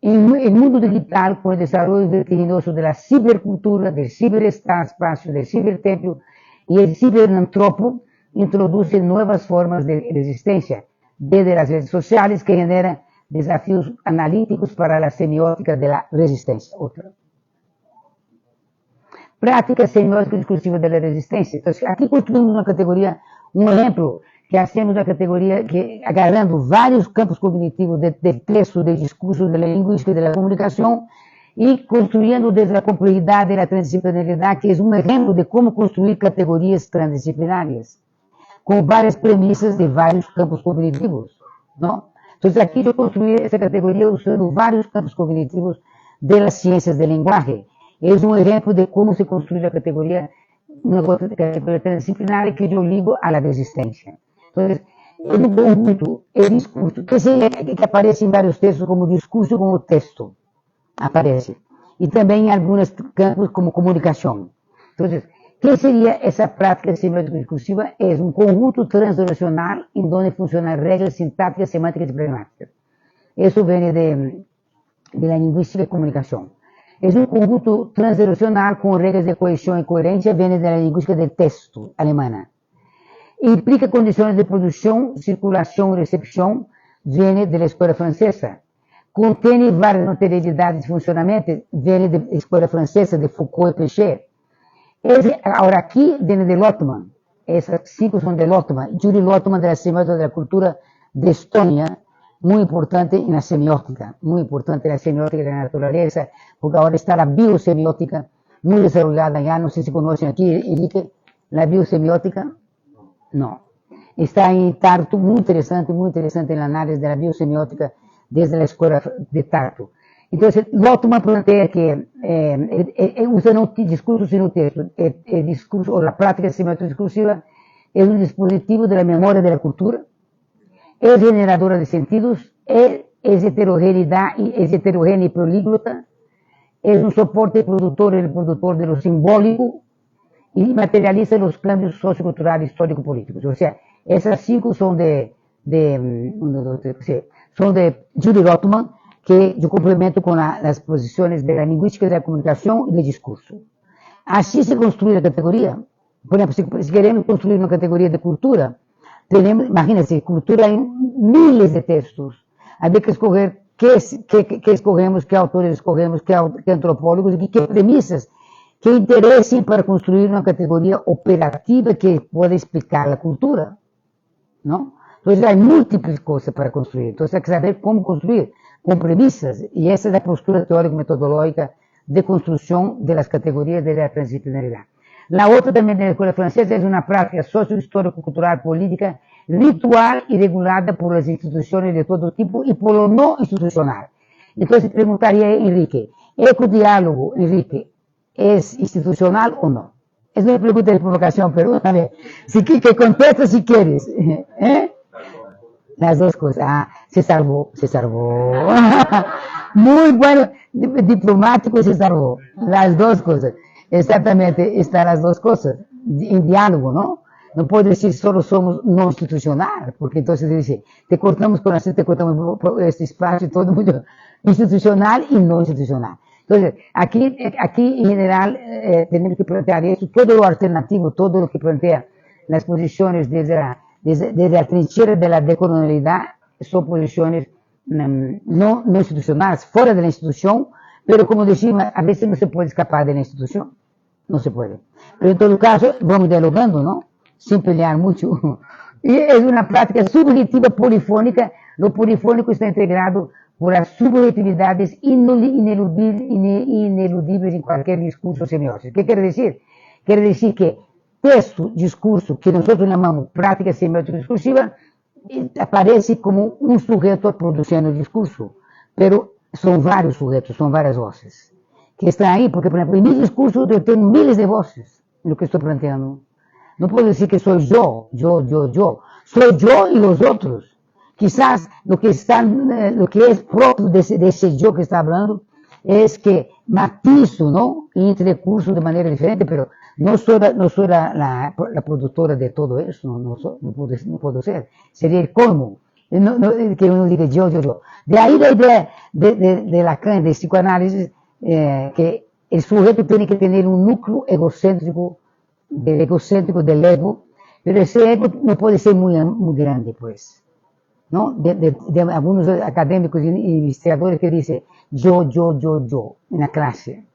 En el mundo digital, con el desarrollo vertiginoso de la cibercultura, del ciberespacio, del cibertemplo y el ciberantropo, introduce nuevas formas de resistencia,
desde las redes sociales que generan desafíos analíticos para la semiótica de la resistencia. Otra. Práctica semiótica discursiva de la resistencia. Entonces, aquí construimos una categoría, un ejemplo, que hacemos una categoría que, agarrando varios campos cognitivos del texto, del discurso, de la lingüística y de la comunicación, y construyendo desde la complejidad de la transdisciplinaridad, que es un ejemplo de cómo construir categorías transdisciplinarias, con varias premisas de varios campos cognitivos, ¿no? Entonces, aquí yo construí esta categoría usando varios campos cognitivos de las ciencias del lenguaje. Es un ejemplo de cómo se construye la categoría, una categoría transdisciplinaria que yo ligo a la resistencia. Entonces, en un conjunto, el discurso, que aparece en varios textos como discurso, como texto, aparece. Y también en algunos campos como comunicación. Entonces, ¿qué sería esa práctica semiótica discursiva? Es un conjunto transnacional en donde funcionan reglas sintácticas, semánticas y pragmáticas. Eso viene de la lingüística y comunicación. Es un conjunto transnacional con reglas de cohesión y coherencia, viene de la lingüística del texto alemana. Implica condiciones de producción, circulación y recepción, viene de la escuela francesa. Contiene varias materialidades de funcionamiento, viene de la escuela francesa, de Foucault y Péchet. Ahora aquí viene de Lotman, esas 5 son de Lotman. Julie Lotman, de la Semiótica de la Cultura de Estonia, muy importante en la semiótica, muy importante en la semiótica de la naturaleza, porque ahora está la biosemiótica muy desarrollada ya, no sé si conocen aquí, Enrique, la biosemiótica, no. Está en Tartu, muy interesante el análisis de la biosemiótica desde la escuela de Tartu. Entonces, Lotman plantea que usando discurso sin un texto, el discurso o la práctica semiótica discursiva es un dispositivo de la memoria de la cultura, es generadora de sentidos, es heterogénea y políglota, es un soporte productor y reproductor de lo simbólico y materializa los cambios socioculturales, histórico-políticos. O sea, esas 5 son de Julie Lotman, que yo complemento con las posiciones de la lingüística de la comunicación y del discurso. Así se construye la categoría. Por ejemplo, si queremos construir una categoría de cultura, imagínense, cultura en miles de textos. Hay que escoger qué escogemos, qué autores escogemos, qué antropólogos y qué premisas que interesen para construir una categoría operativa que pueda explicar la cultura, ¿no? Entonces hay múltiples cosas para construir. Entonces hay que saber cómo construir, con premisas. Y esa es la postura teórico-metodológica de construcción de las categorías de la transdisciplinaridad. La otra también de la escuela francesa es una práctica socio-histórico-cultural, política, ritual y regulada por las instituciones de todo tipo y por lo no institucional. Entonces preguntaría a Enrique, ¿ecodiálogo, Enrique, es institucional o no? Es una pregunta de provocación, pero a ver, que contesta si quieres. ¿Eh? Las dos cosas. Ah, se salvó. Muy bueno, diplomático, se salvó. Las dos cosas. Exactamente, están las dos cosas, en diálogo, ¿no? No puedo decir solo somos no institucional, porque entonces dice, te cortamos con así, te cortamos este espacio, todo mundo institucional y no institucional. Entonces, aquí en general tenemos que plantear eso, todo lo alternativo, todo lo que plantea las posiciones desde la trinchera de la decolonialidad, son posiciones no institucionales, fuera de la institución, pero como decimos, a veces no se puede escapar de la institución, no se puede. Pero en todo caso, vamos dialogando, ¿no? Sin pelear mucho. Y es una práctica subjetiva polifónica, lo polifónico está integrado por las subjetividades ineludibles en cualquier discurso semiótico. ¿Qué quiere decir? Quiere decir que texto, discurso, que nosotros llamamos práctica semiótica discursiva, aparece como un sujeto produciendo el discurso, pero son varios sujetos, son varias voces que están ahí, porque por ejemplo en mi discurso yo tengo miles de voces en lo que estoy planteando. No puedo decir que soy yo, soy yo y los otros. Quizás lo que es propio de ese yo que está hablando es que matizo, ¿no? Entre cursos de manera diferente, pero no soy la productora de todo eso, no puedo ser. Sería el colmo. Que uno diga yo. De ahí la idea de Lacan, de psicoanálisis, que el sujeto tiene que tener un núcleo egocéntrico del ego, pero ese ego no puede ser muy grande, pues. ¿no? De algunos académicos y investigadores que dicen yo, en la clase.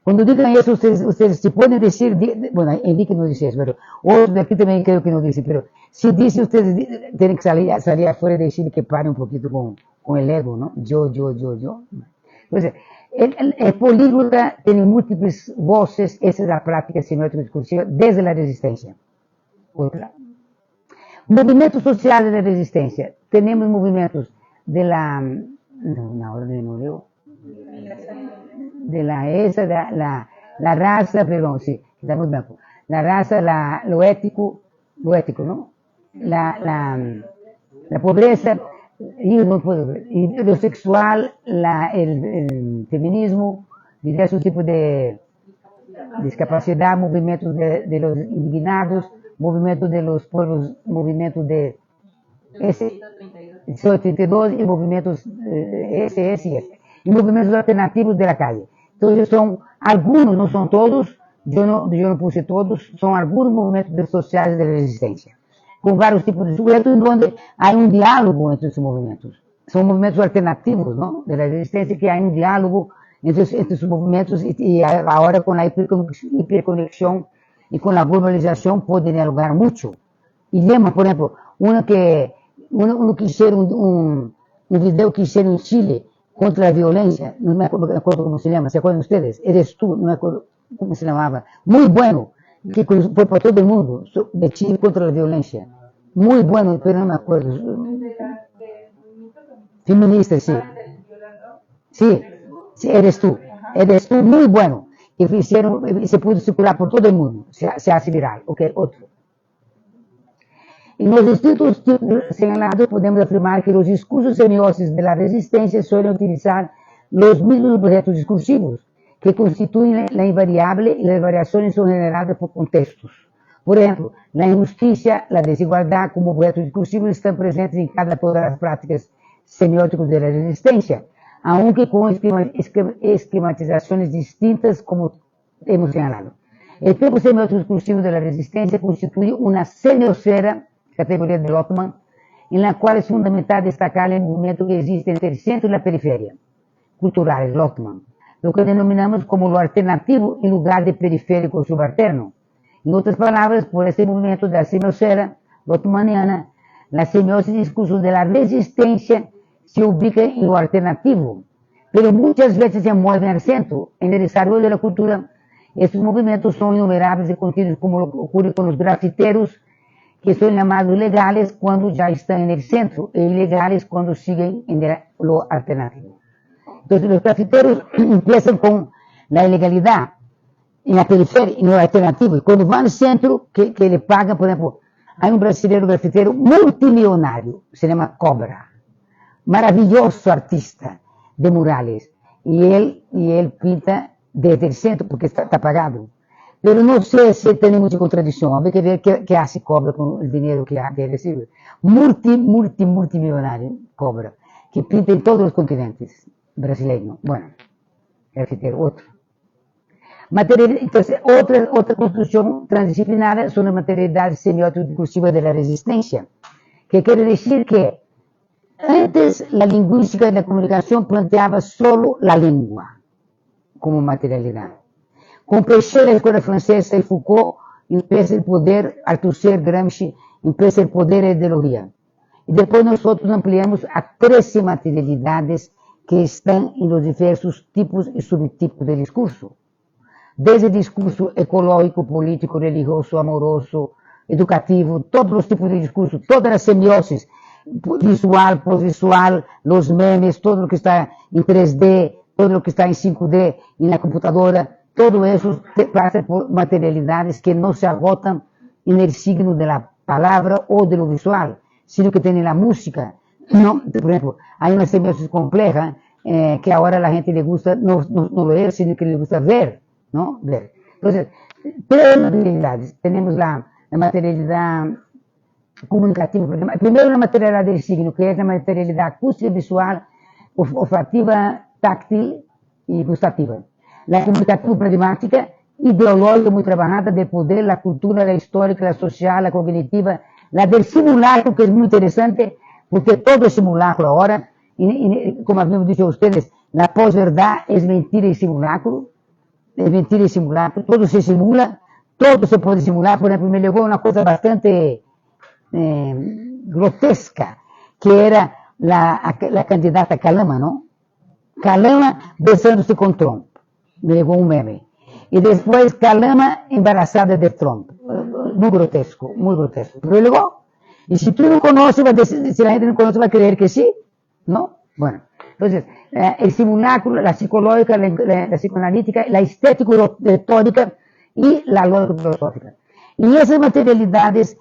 Cuando digan eso, ustedes se pueden decir, bueno, Enrique no dice eso, pero otros de aquí también creo que no dicen, pero si dice, ustedes tienen que salir afuera y decir que pare un poquito con el ego, ¿no? Yo. Entonces, el políglota tiene múltiples voces, esa es la práctica semiótica discursiva desde la resistencia. Otra. Movimientos sociales de resistencia. Tenemos movimientos de la, no, no leo, de la raza, perdón, sí, está muy blanco. La raza, lo ético, ¿no? La pobreza, y lo sexual, el feminismo, diversos tipos de discapacidad, movimientos de los indignados, movimientos de los pueblos, movimientos de 32 y movimientos SS y movimientos alternativos de la calle. Entonces son algunos, no son todos, yo no puse todos, son algunos movimientos sociales de resistencia, con varios tipos de sujetos en donde hay un diálogo entre esos movimientos. Son movimientos alternativos, ¿no? De la resistencia, que hay un diálogo entre esos movimientos y ahora con la hiperconexión y con la globalización pueden dialogar mucho. Y Lema, por ejemplo, uno que hicieron un video que hicieron en Chile contra la violencia, no me acuerdo cómo se llama, ¿se acuerdan ustedes? Eres tú, no me acuerdo cómo se llamaba. Muy bueno, que fue para todo el mundo, de Chile contra la violencia. Muy bueno, pero no me acuerdo. Feminista, sí. Sí, eres tú, muy bueno. Que se pudo circular por todo el mundo, se hace viral. Ok, otro. En los distintos tipos señalados podemos afirmar que los discursos semióticos de la resistencia suelen utilizar los mismos objetos discursivos, que constituyen la invariable y las variaciones son generadas por contextos. Por ejemplo, la injusticia, la desigualdad como objetos discursivos están presentes en todas las prácticas semióticas de la resistencia, aunque con esquematizaciones distintas como hemos señalado. El campo semiótico discursivo de la resistencia constituye una semiosfera, categoría de Lotman, en la cual es fundamental destacar el movimiento que existe entre el centro y la periferia, culturales, Lotman, lo que denominamos como lo alternativo en lugar de periférico subalterno. En otras palabras, por este movimiento de la semiosfera lotmaniana, la semiosis discursos de la resistencia se ubica en lo alternativo, pero muchas veces se mueven al centro. En el desarrollo de la cultura, estos movimientos son innumerables y continuos, como ocurre con los grafiteros, que son llamados legales cuando ya están en el centro, e ilegales cuando siguen en lo alternativo. Entonces, los grafiteros empiezan con la ilegalidad en la periferia, en lo alternativo, y cuando van al centro, que le pagan, por ejemplo, hay un brasileño grafitero multimillonario, se llama Cobra, maravilloso artista de murales, y él pinta desde el centro porque está pagado. Pero no sé si tiene mucha contradicción, hay que ver qué hace Cobra con el dinero que recibe. Multimillonario Cobra, que pinta en todos los continentes, brasileño. Bueno, grafitero, otro. Entonces, otra construcción transdisciplinaria son las materialidades semiótico-discursivas de la resistencia, que quiere decir que antes la lingüística y la comunicación planteaba solo la lengua como materialidad. Con Péchet, la escuela francesa y Foucault empieza el poder, Althusser, Gramsci, empieza el poder de la ideología. Y después nosotros ampliamos a 13 materialidades que están en los diversos tipos y subtipos del discurso. Desde el discurso ecológico, político, religioso, amoroso, educativo, todos los tipos de discurso, todas las semiosis, visual, posvisual, los memes, todo lo que está en 3D, todo lo que está en 5D, en la computadora, todo eso pasa por materialidades que no se agotan en el signo de la palabra o de lo visual, sino que tienen la música. No, por ejemplo, hay una semiosis compleja que ahora a la gente le gusta no leer, sino que le gusta ver, ¿no? Ver. Entonces, tres materialidades. Tenemos la materialidad comunicativa. Primero la materialidad del signo, que es la materialidad acústica, visual, olfativa, táctil y gustativa. La comunicativa pragmática, ideológica muy trabajada del poder, la cultura, la histórica, la social, la cognitiva, la del simulacro, que es muy interesante, porque todo es simulacro ahora, y como habíamos dicho a ustedes, la posverdad es mentira y simulacro, todo se simula, todo se puede simular. Por ejemplo, me llegó una cosa bastante grotesca, que era la candidata Calama, ¿no? Calama besándose con Trump, me llegó un meme. Y después Calama embarazada de Trump, muy grotesco, pero llegó. Y si tú no conoces, si la gente no conoce, va a creer que sí, ¿no? Bueno, entonces, el simulacro, la psicológica, la psicoanalítica, la estético-retórica y la lógica filosófica. Y esas materialidades,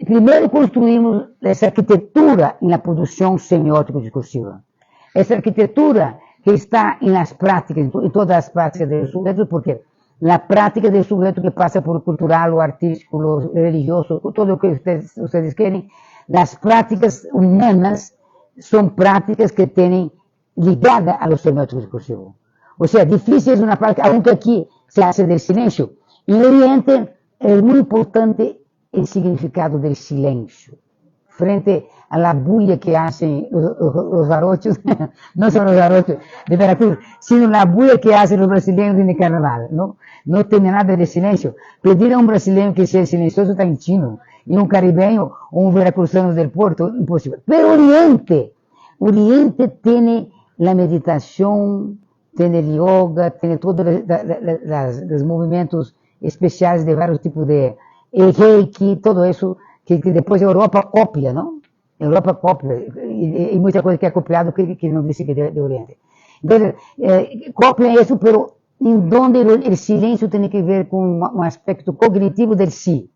primero construimos esa arquitectura en la producción semiótico-discursiva. Esa arquitectura que está en las prácticas, en todas las prácticas del sujeto, porque la práctica del sujeto que pasa por lo cultural, lo artístico, lo religioso, todo lo que ustedes quieren, las prácticas humanas son prácticas que tienen ligada a lo semiótico discursivo. O sea, difícil es una práctica, aunque aquí se hace del silencio. En Oriente es muy importante el significado del silencio. Frente a la bulla que hacen los jarochos, no son los jarochos de Veracruz, sino la bulla que hacen los brasileños en el carnaval, ¿no? No tiene nada de silencio. Pedir a un brasileño que sea silencioso está en chino, y un caribeño o un veracruzano del puerto, imposible. Pero Oriente tiene la meditación, tiene el yoga, tiene todos los movimientos especiales de varios tipos de reiki, todo eso, que después Europa copia, ¿no? Europa copia, y muchas cosas que ha copiado que no dice que de Oriente. Entonces, copia eso, pero en donde el silencio tiene que ver con un aspecto cognitivo del sí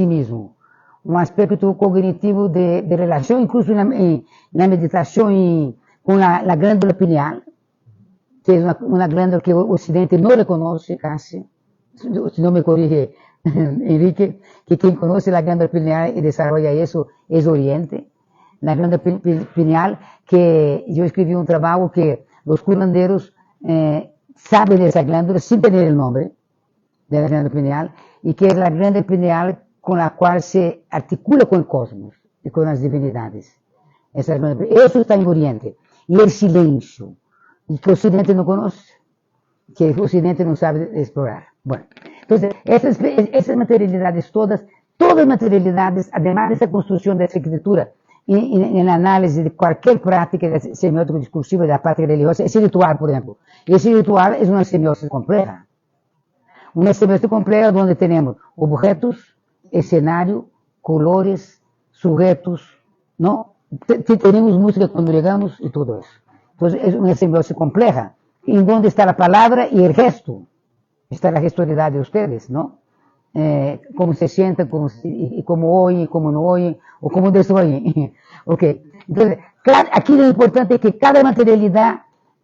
mismo. Un aspecto cognitivo de relación, incluso en la meditación con la glándula pineal, que es una glándula que el Occidente no reconoce casi, si no me corrige Enrique, que quien conoce la glándula pineal y desarrolla eso es Oriente. La glándula pineal, que yo escribí un trabajo que los curanderos saben de esa glándula sin tener el nombre de la glándula pineal, y que es la glándula pineal con la cual se articula con el cosmos y con las divinidades. Eso está en Oriente. Y el silencio, y que Occidente no conoce, que Occidente no sabe explorar. Bueno, entonces, esas materialidades todas materialidades, además de esa construcción de esa arquitectura, en el análisis de cualquier práctica semiótico-discursiva de la práctica religiosa, ese ritual, por ejemplo. Ese ritual es una semiótica compleja. Una semiótica compleja donde tenemos objetos, escenario, colores, sujetos, ¿no? Tenemos música cuando llegamos y todo eso. Entonces, es una semiótica compleja, en donde está la palabra y el gesto. Está la gestualidad de ustedes, ¿no? Cómo se sientan, cómo oyen, cómo no oyen, o cómo desoyen. Ok. Entonces, aquí lo importante es que cada materialidad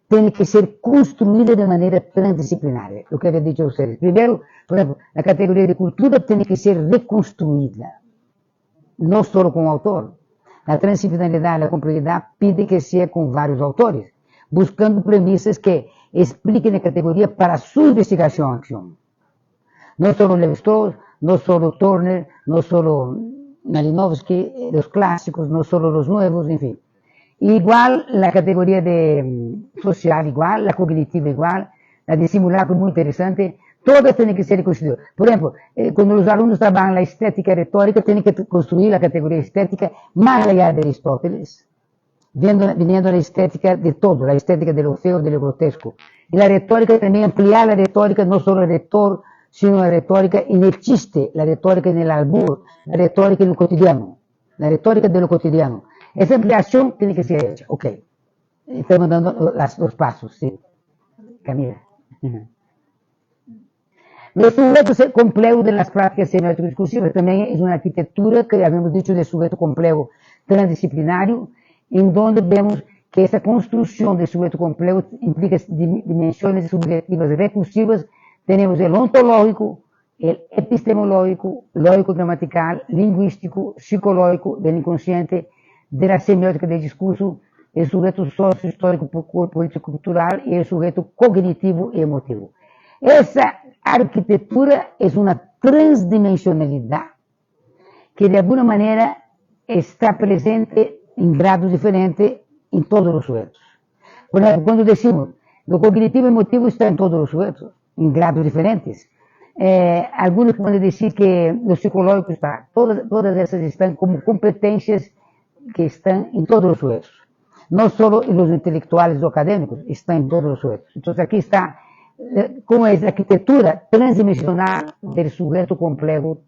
tiene que ser construida de manera transdisciplinaria, lo que había dicho a ustedes. Primero, por ejemplo, la categoría de cultura tiene que ser reconstruida, no solo con un autor. La transdisciplinaridad, la complejidad pide que sea con varios autores, buscando premisas que expliquen la categoría para su investigación acción. No solo Levi-Strauss, no solo Turner, no solo Malinowski, los clásicos, no solo los nuevos, en fin. Igual la categoría social, igual, la cognitiva igual, la de simulacro muy interesante, todas tienen que ser reconstruidas. Por ejemplo, cuando los alumnos trabajan la estética retórica, tienen que construir la categoría estética más allá de Aristóteles, viniendo la estética de todo, la estética de lo feo, de lo grotesco. Y la retórica también, ampliar la retórica, no solo el retor, sino la retórica en el chiste, la retórica en el albur, la retórica en lo cotidiano, la retórica de lo cotidiano. Esa ampliación tiene que ser hecha. Ok. Estamos dando los pasos, sí. Camila. Los sujetos complejos de las prácticas semiótico-discursivas también es una arquitectura que habíamos dicho de sujeto complejo transdisciplinario, en donde vemos que esa construcción de sujeto complejo implica dimensiones subjetivas recursivas. Tenemos el ontológico, el epistemológico, lógico-gramatical, lingüístico, psicológico, del inconsciente, de la semiótica del discurso, el sujeto socio-histórico, político-cultural y el sujeto cognitivo y emotivo. Esa arquitectura es una transdimensionalidad que de alguna manera está presente em grados diferentes em todos os sujetos. Por exemplo, quando decimos o cognitivo emotivo está em todos os sujetos, em grados diferentes, alguns podem dizer que o psicológico está, todas essas estão como competências que estão em todos os sujetos. Não só os intelectuais ou acadêmicos, estão em todos os sujetos. Então, aqui está como é a arquitetura transdimensional do sujeito complexo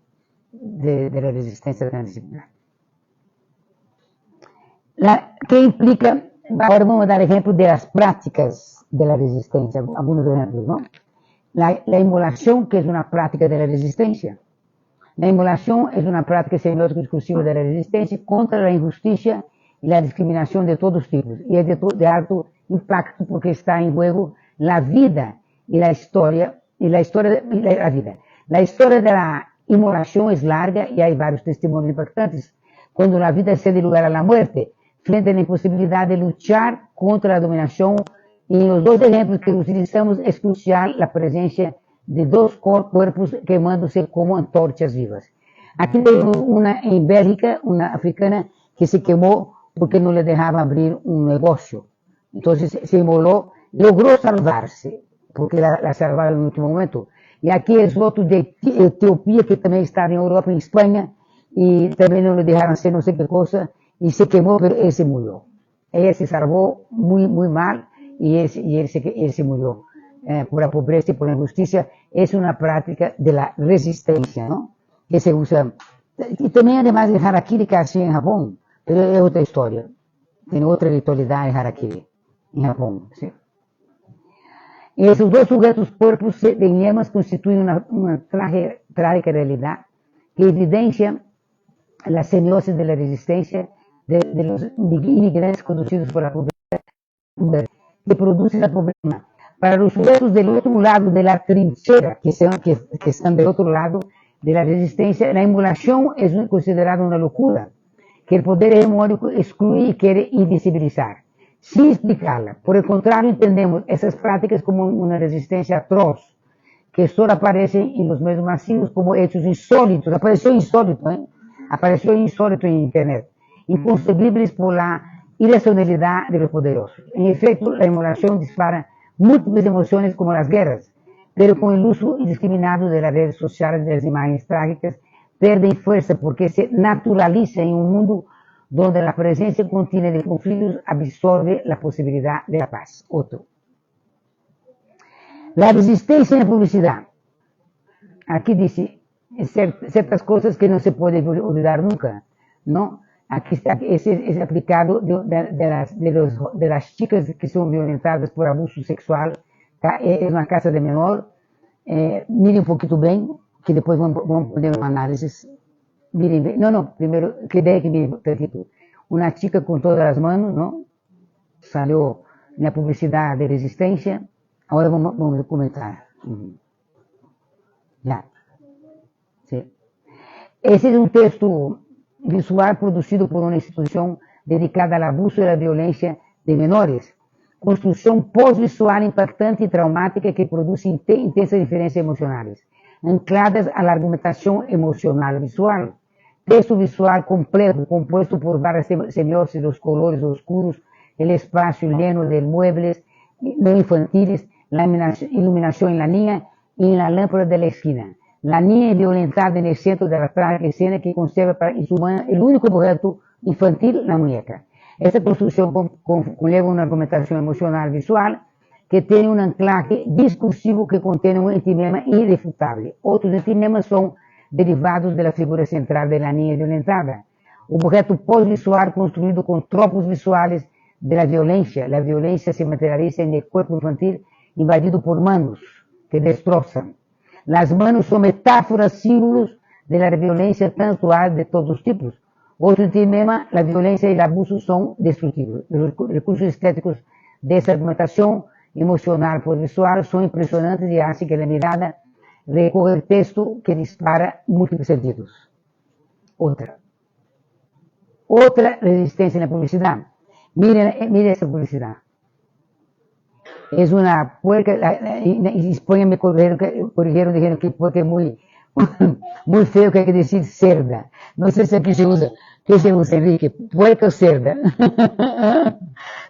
de la resistência transdisciplinar. Que implica, agora vamos dar exemplo das práticas da resistência, alguns exemplos, não? La emulación, que es una práctica de la resistencia. La emulación es una práctica semiótica exclusiva de la resistencia contra la injusticia y la discriminación de todos tipos. Y es de alto impacto porque está en juego la vida y la historia de la vida. La historia de la emulación es larga y hay varios testimonios impactantes. Cuando la vida cede lugar a la muerte, frente a la imposibilidad de luchar contra la dominación. Y en los dos ejemplos que utilizamos es crucial la presencia de dos cuerpos quemándose como antorchas vivas. Aquí tenemos una en Bélgica, una africana, que se quemó porque no le dejaba abrir un negocio. Entonces se inmoló, logró salvarse, porque la salvaron en el último momento. Y aquí es otro de Etiopía, que también estaba en Europa, en España, y también no le dejaron hacer no sé qué cosa, y se quemó, pero él se murió. Ella se salvó muy, muy mal, y él se murió por la pobreza y por la injusticia. Es una práctica de la resistencia, ¿no? Que se usa. Y también además el harakiri que hacía en Japón, pero es otra historia. Tiene otra ritualidad el harakiri en Japón, ¿sí? Y esos dos sujetos cuerpos de llamas constituyen una trágica realidad que evidencia la semiosis de la resistencia de los inmigrantes conducidos por la pobreza, que produce el problema. Para los sujetos del otro lado de la trinchera, que están del otro lado de la resistencia, la emulación es considerada una locura, que el poder hegemónico excluye y quiere invisibilizar, sin explicarla. Por el contrario, entendemos esas prácticas como una resistencia atroz, que solo aparecen en los medios masivos como hechos insólitos. Apareció insólito en Internet, inconcebibles por la irracionalidad de los poderosos. En efecto, la emulación dispara múltiples emociones como las guerras, pero con el uso indiscriminado de las redes sociales, de las imágenes trágicas, pierden fuerza porque se naturaliza en un mundo donde la presencia continua de conflictos absorbe la posibilidad de la paz. Otro. La resistencia en la publicidad. Aquí dice ciertas cosas que no se puede olvidar nunca, ¿no? Aquí está, es aplicado de las chicas que son violentadas por abuso sexual. Es una casa de menor. Miren un poquito bien, que después vamos a poner un análisis. Miren bien. No, primero, que miren un poquito. Una chica con todas las manos, ¿no? Salió en la publicidad de resistencia. Ahora vamos a comentar. Ya. Sí. Ese es un texto visual producido por una institución dedicada al abuso y la violencia de menores. Construcción postvisual impactante y traumática que produce intensas diferencias emocionales, ancladas a la argumentación emocional visual. Texto visual complejo, compuesto por varias semiósis, los colores oscuros, el espacio lleno de muebles no infantiles, la iluminación en la niña y en la lámpara de la esquina. La niña es violentada en el centro de la trágica escena que conserva en su mano el único objeto infantil, la muñeca. Esta construcción conlleva una argumentación emocional visual que tiene un anclaje discursivo que contiene un antimema irrefutable. Otros antimemas son derivados de la figura central de la niña violentada. Objeto postvisual construido con tropos visuales de la violencia. La violencia se materializa en el cuerpo infantil invadido por manos que destrozan. Las manos son metáforas, símbolos de la violencia tantual de todos los tipos. Otro tema, la violencia y el abuso son destructivos. Los recursos estéticos de esa argumentación emocional postvisual son impresionantes y hacen que la mirada recorra el texto que dispara múltiples sentidos. Otra resistencia en la publicidad. Miren esta publicidad. Es una puerca, y España me corrigieron, dijeron que puerca es muy, muy feo que hay que decir cerda. No sé si aquí se usa, ¿qué se usa, Enrique? Puerca o cerda.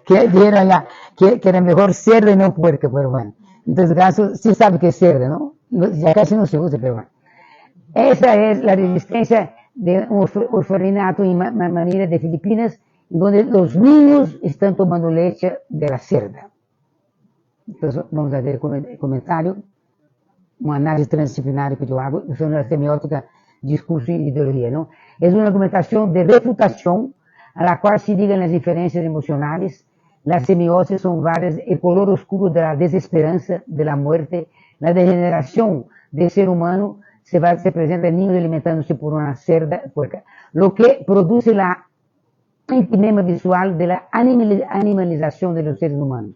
Que dijeron allá que era mejor cerda y no puerca, pero bueno. En todo caso, sí sabe que es cerda, ¿no? Ya casi no se usa, pero bueno. Esa es la resistencia de un orfanato en Manila de Filipinas, donde los niños están tomando leche de la cerda. Entonces, vamos a ver el comentario, una análisis transdisciplinaria que yo hago sobre la semiótica, discurso y ideología, ¿no? Es una argumentación de refutación a la cual se ligan las diferencias emocionales. Las semiosis son varias, el color oscuro de la desesperanza, de la muerte, la degeneración del ser humano. Se presenta el niño alimentándose por una cerda puerca, lo que produce la antinema visual de la animalización de los seres humanos,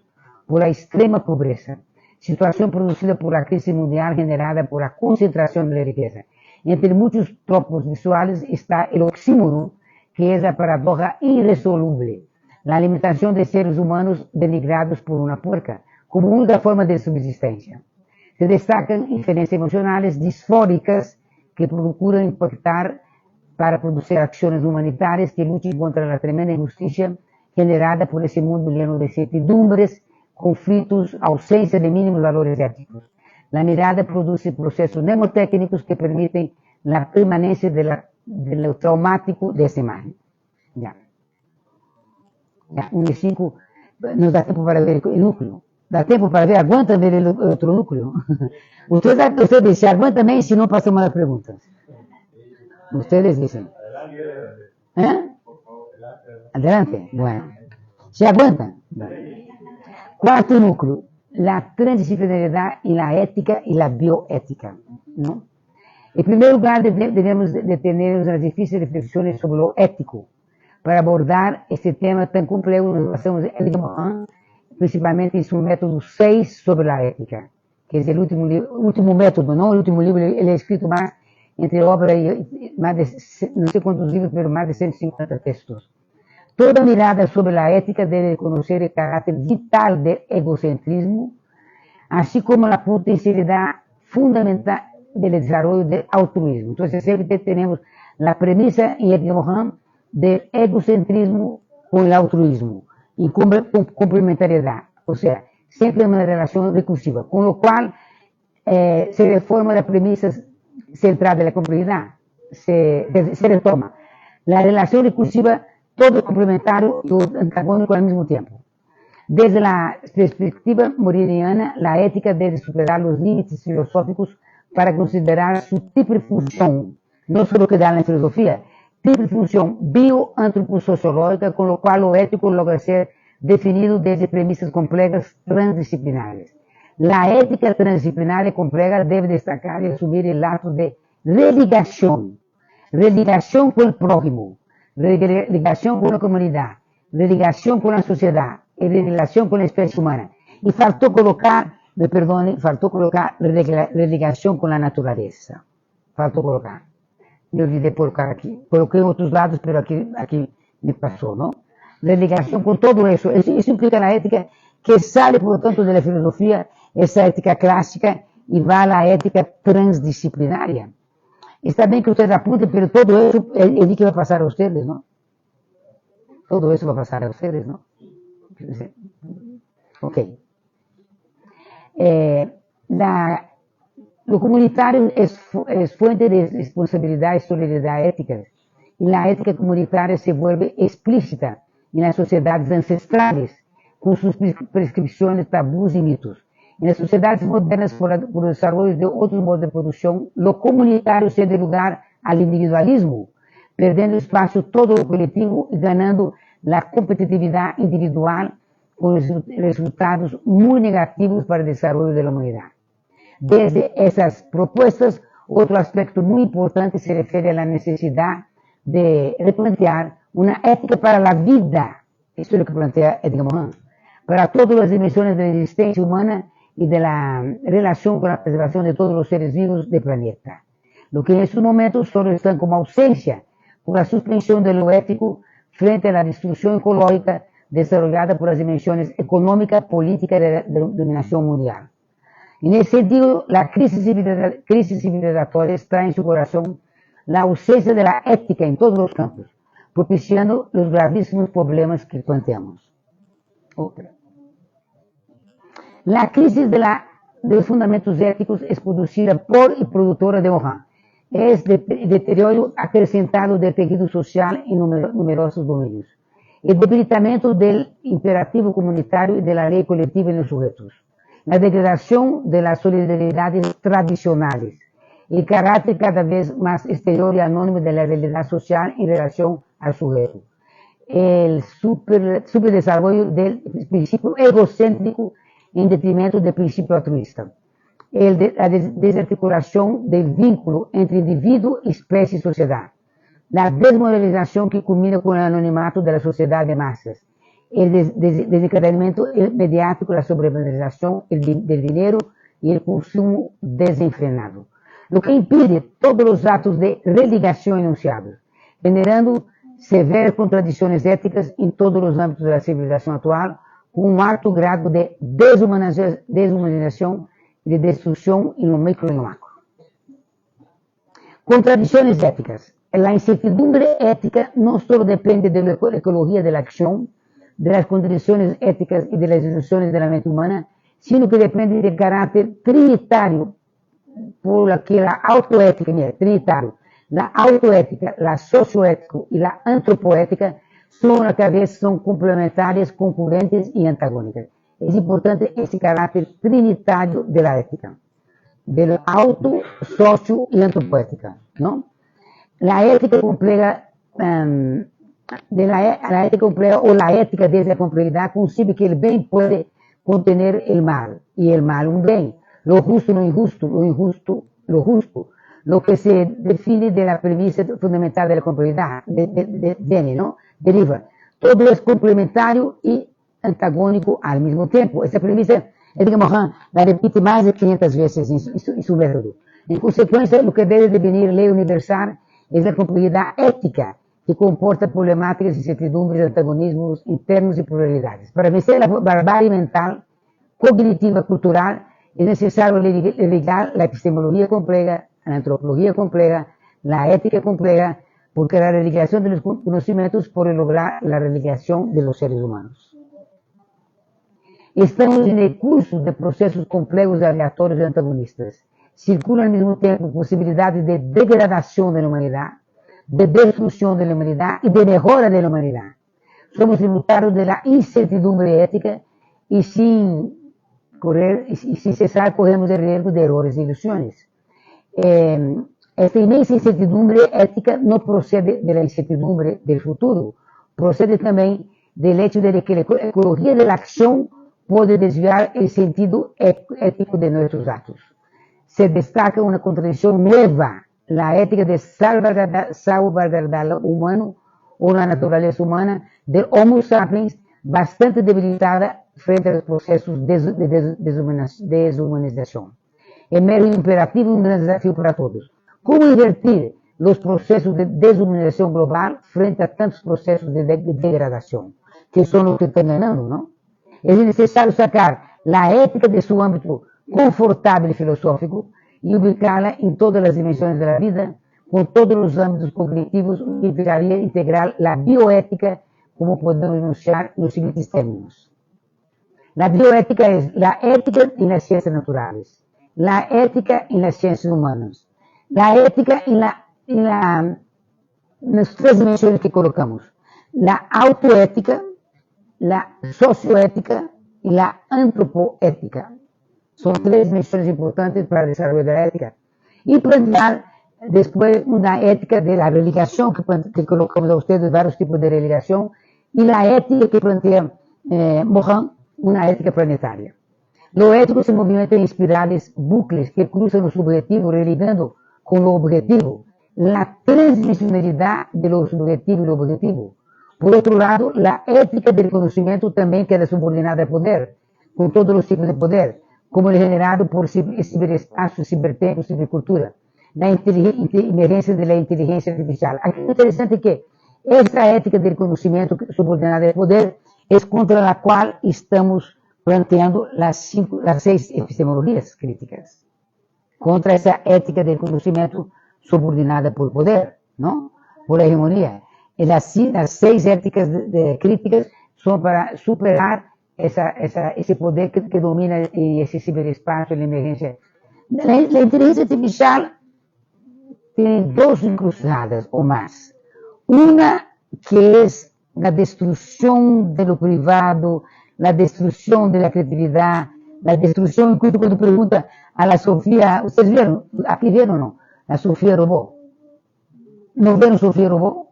por la extrema pobreza, situación producida por la crisis mundial generada por la concentración de la riqueza. Entre muchos tropos visuales está el oxímoron, que es la paradoja irresoluble, la alimentación de seres humanos denigrados por una puerca, como única forma de subsistencia. Se destacan inferencias emocionales disfóricas que procuran impactar para producir acciones humanitarias que luchen contra la tremenda injusticia generada por ese mundo lleno de incertidumbres, conflictos, ausencia de mínimos valores éticos. La mirada produce procesos mnemotécnicos que permiten la permanencia de lo traumático de esa imagen. Ya, 1:5, nos da tiempo para ver el núcleo. Dá tempo para ver? Aguanta ver el outro núcleo? Ustedes dicen, aguanta também, se não passamos a preguntas. Ustedes dicen. ¿Eh? Adelante. Bueno. ¿Se aguantan? Cuarto núcleo, la transdisciplinaridad y la ética y la bioética, ¿no? En primer lugar, debemos detenernos en las difíciles reflexiones sobre lo ético para abordar este tema tan complejo. Nos basamos en Edgar Morin, principalmente en su método 6 sobre la ética, que es el último método, ¿no? El último libro, él ha escrito más, entre obras y más de, no sé cuántos libros, pero más de 150 textos. Toda mirada sobre la ética debe conocer el carácter vital del egocentrismo, así como la potencialidad fundamental del desarrollo del altruismo. Entonces siempre tenemos la premisa en Edgar Morin del egocentrismo con el altruismo y complementariedad, o sea, siempre en una relación recursiva, con lo cual se reforma la premisa central de la complejidad, se retoma. La relación recursiva, todo complementario y antagónico al mismo tiempo. Desde la perspectiva moriniana, la ética debe superar los límites filosóficos para considerar su triple función, no solo que da en la filosofía, triple función bioantroposociológica, con lo cual lo ético logra ser definido desde premisas complejas transdisciplinares. La ética transdisciplinaria compleja debe destacar y asumir el acto de religación con el prójimo, religación con la comunidad, religación con la sociedad y religación con la especie humana. Y faltó colocar religación con la naturaleza. Faltó colocar. Me olvidé colocar aquí. Coloqué en otros lados, pero aquí me pasó, ¿no? Religación con todo eso. Eso implica la ética que sale, por lo tanto, de la filosofía, esa ética clásica, y va a la ética transdisciplinaria. Está bien que ustedes apunten, pero todo eso, el que va a pasar a ustedes, ¿no? Todo eso va a pasar a ustedes, ¿no? Ok. Lo comunitario es fuente de responsabilidad y solidaridad ética. Y la ética comunitaria se vuelve explícita en las sociedades ancestrales, con sus prescripciones, tabús y mitos. En las sociedades modernas, por el desarrollo de otros modos de producción, lo comunitario cede lugar al individualismo, perdiendo espacio todo lo colectivo y ganando la competitividad individual, con resultados muy negativos para el desarrollo de la humanidad. Desde esas propuestas, otro aspecto muy importante se refiere a la necesidad de replantear una ética para la vida. Eso es lo que plantea Edgar Morin. Para todas las dimensiones de la existencia humana y de la relación con la preservación de todos los seres vivos del planeta. Lo que en estos momentos solo están como ausencia por la suspensión de lo ético frente a la destrucción ecológica desarrollada por las dimensiones económica, política y de la dominación mundial. En ese sentido, la crisis civilizatoria está en su corazón la ausencia de la ética en todos los campos, propiciando los gravísimos problemas que planteamos. Otra. La crisis de los fundamentos éticos es producida por y productora de Morin. Es deterioro acrescentado del tejido social en numerosos dominios. El debilitamiento del imperativo comunitario y de la ley colectiva en los sujetos. La degradación de las solidaridades tradicionales. El carácter cada vez más exterior y anónimo de la realidad social en relación al sujeto. El superdesarrollo del principio egocéntrico en detrimento del principio altruista. La desarticulación del vínculo entre individuo, especie y sociedad. La desmoralización que culmina con el anonimato de la sociedad de masas. El desencadenamiento mediático, la sobrevalorización del dinero y el consumo desenfrenado. Lo que impide todos los actos de religación enunciados, generando severas contradicciones éticas en todos los ámbitos de la civilización actual, con un alto grado de deshumanización y de destrucción en lo micro y en lo macro. Contradicciones éticas. La incertidumbre ética no solo depende de la ecología de la acción, de las condiciones éticas y de las instituciones de la mente humana, sino que depende del carácter trinitario por la que la autoética, mira, trinitario, la autoética, la socioética y la antropoética son a la vez son complementarias, concurrentes y antagónicas. Es importante ese carácter trinitario de la ética, de la auto, socio y antropoética, ¿no? La ética compleja, la ética compleja o la ética desde la complejidad concibe que el bien puede contener el mal y el mal un bien, lo justo, lo injusto, lo injusto, lo justo, lo que se define de la premisa fundamental de la complejidad, viene, ¿no? Deriva. Todo es complementario y antagónico al mismo tiempo. Esa premisa, digamos, la repite más de 500 veces en su método. En consecuencia, lo que debe devenir ley universal es la complejidad ética que comporta problemáticas, incertidumbres, antagonismos internos y pluralidades. Para vencer la barbarie mental, cognitiva, cultural, es necesario ligar la epistemología compleja, la antropología compleja, la ética compleja, porque la religación de los conocimientos puede lograr la religación de los seres humanos. Estamos en el curso de procesos complejos, aleatorios y antagonistas. Circulan al mismo tiempo posibilidades de degradación de la humanidad, de destrucción de la humanidad y de mejora de la humanidad. Somos tributarios de la incertidumbre ética y sin cesar corremos el riesgo de errores e ilusiones. Esta inmensa incertidumbre ética no procede de la incertidumbre del futuro, procede también del hecho de que la ecología de la acción puede desviar el sentido ético de nuestros actos. Se destaca una contradicción nueva, la ética de salvaguardar lo humano o la naturaleza humana del Homo sapiens, bastante debilitada frente a los procesos de deshumanización. Emerge un imperativo y un gran desafío para todos. ¿Cómo invertir los procesos de deshumanización global frente a tantos procesos de degradación, que son los que están ganando, ¿no? Es necesario sacar la ética de su ámbito confortable y filosófico y ubicarla en todas las dimensiones de la vida, con todos los ámbitos cognitivos, que implicaría integrar la bioética, como podemos enunciar en los siguientes términos. La bioética es la ética en las ciencias naturales, la ética en las ciencias humanas, la ética en las tres dimensiones que colocamos, la autoética, la socioética y la antropoética. Son tres dimensiones importantes para el desarrollo de la ética. Y plantear después una ética de la religación, que colocamos a ustedes varios tipos de religación, y la ética que plantea Morin, una ética planetaria. Lo ético se movimenta en espirales, bucles que cruzan los objetivos, religando con lo objetivo, la transdimensionalidad de lo subjetivo y lo objetivo. Por otro lado, la ética del conocimiento también queda subordinada al poder, con todos los tipos de poder, como el generado por ciberespacio, cibertempo, cibercultura, la emergencia de la inteligencia artificial. Aquí es interesante que esta ética del conocimiento subordinada al poder es contra la cual estamos planteando las 6 epistemologías críticas contra esa ética del conocimiento subordinada por poder, ¿no? Por la hegemonía. Y las 6 éticas críticas son para superar ese poder que domina ese ciberespacio, la emergencia. La inteligencia artificial tiene 2 encrucijadas o más. Una que es la destrucción de lo privado, la destrucción de la creatividad, la destrucción, incluso cuando pregunta a la Sofía, ¿ustedes vieron? ¿Aquí vieron o no? La Sofía Robot. ¿No vieron Sofía Robot?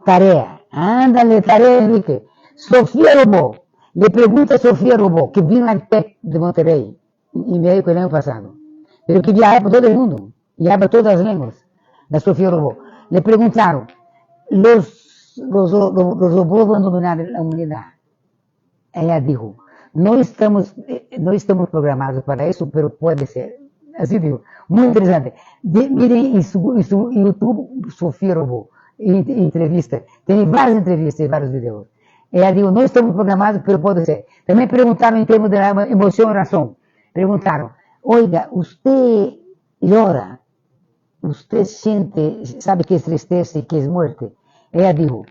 Tarea. Ándale, tarea, Enrique. Sofía Robot. Le pregunta a Sofía Robot, que vino al TEC de Monterrey, en México el año pasado, pero que viaja por todo el mundo, y habla todas las lenguas, la Sofía Robot. Le preguntaron, los robots van a dominar la humanidad. Ella dijo, no estamos programados para eso, pero puede ser. Así digo, muy interesante. Miren en su YouTube, Sofía Robot, entrevista. Tiene varias entrevistas y varios videos. Ella dijo, no estamos programados, pero puede ser. También preguntaron en términos de la emoción y razón. Preguntaron, oiga, usted llora, usted siente, sabe qué es tristeza y qué es muerte. Ella dijo,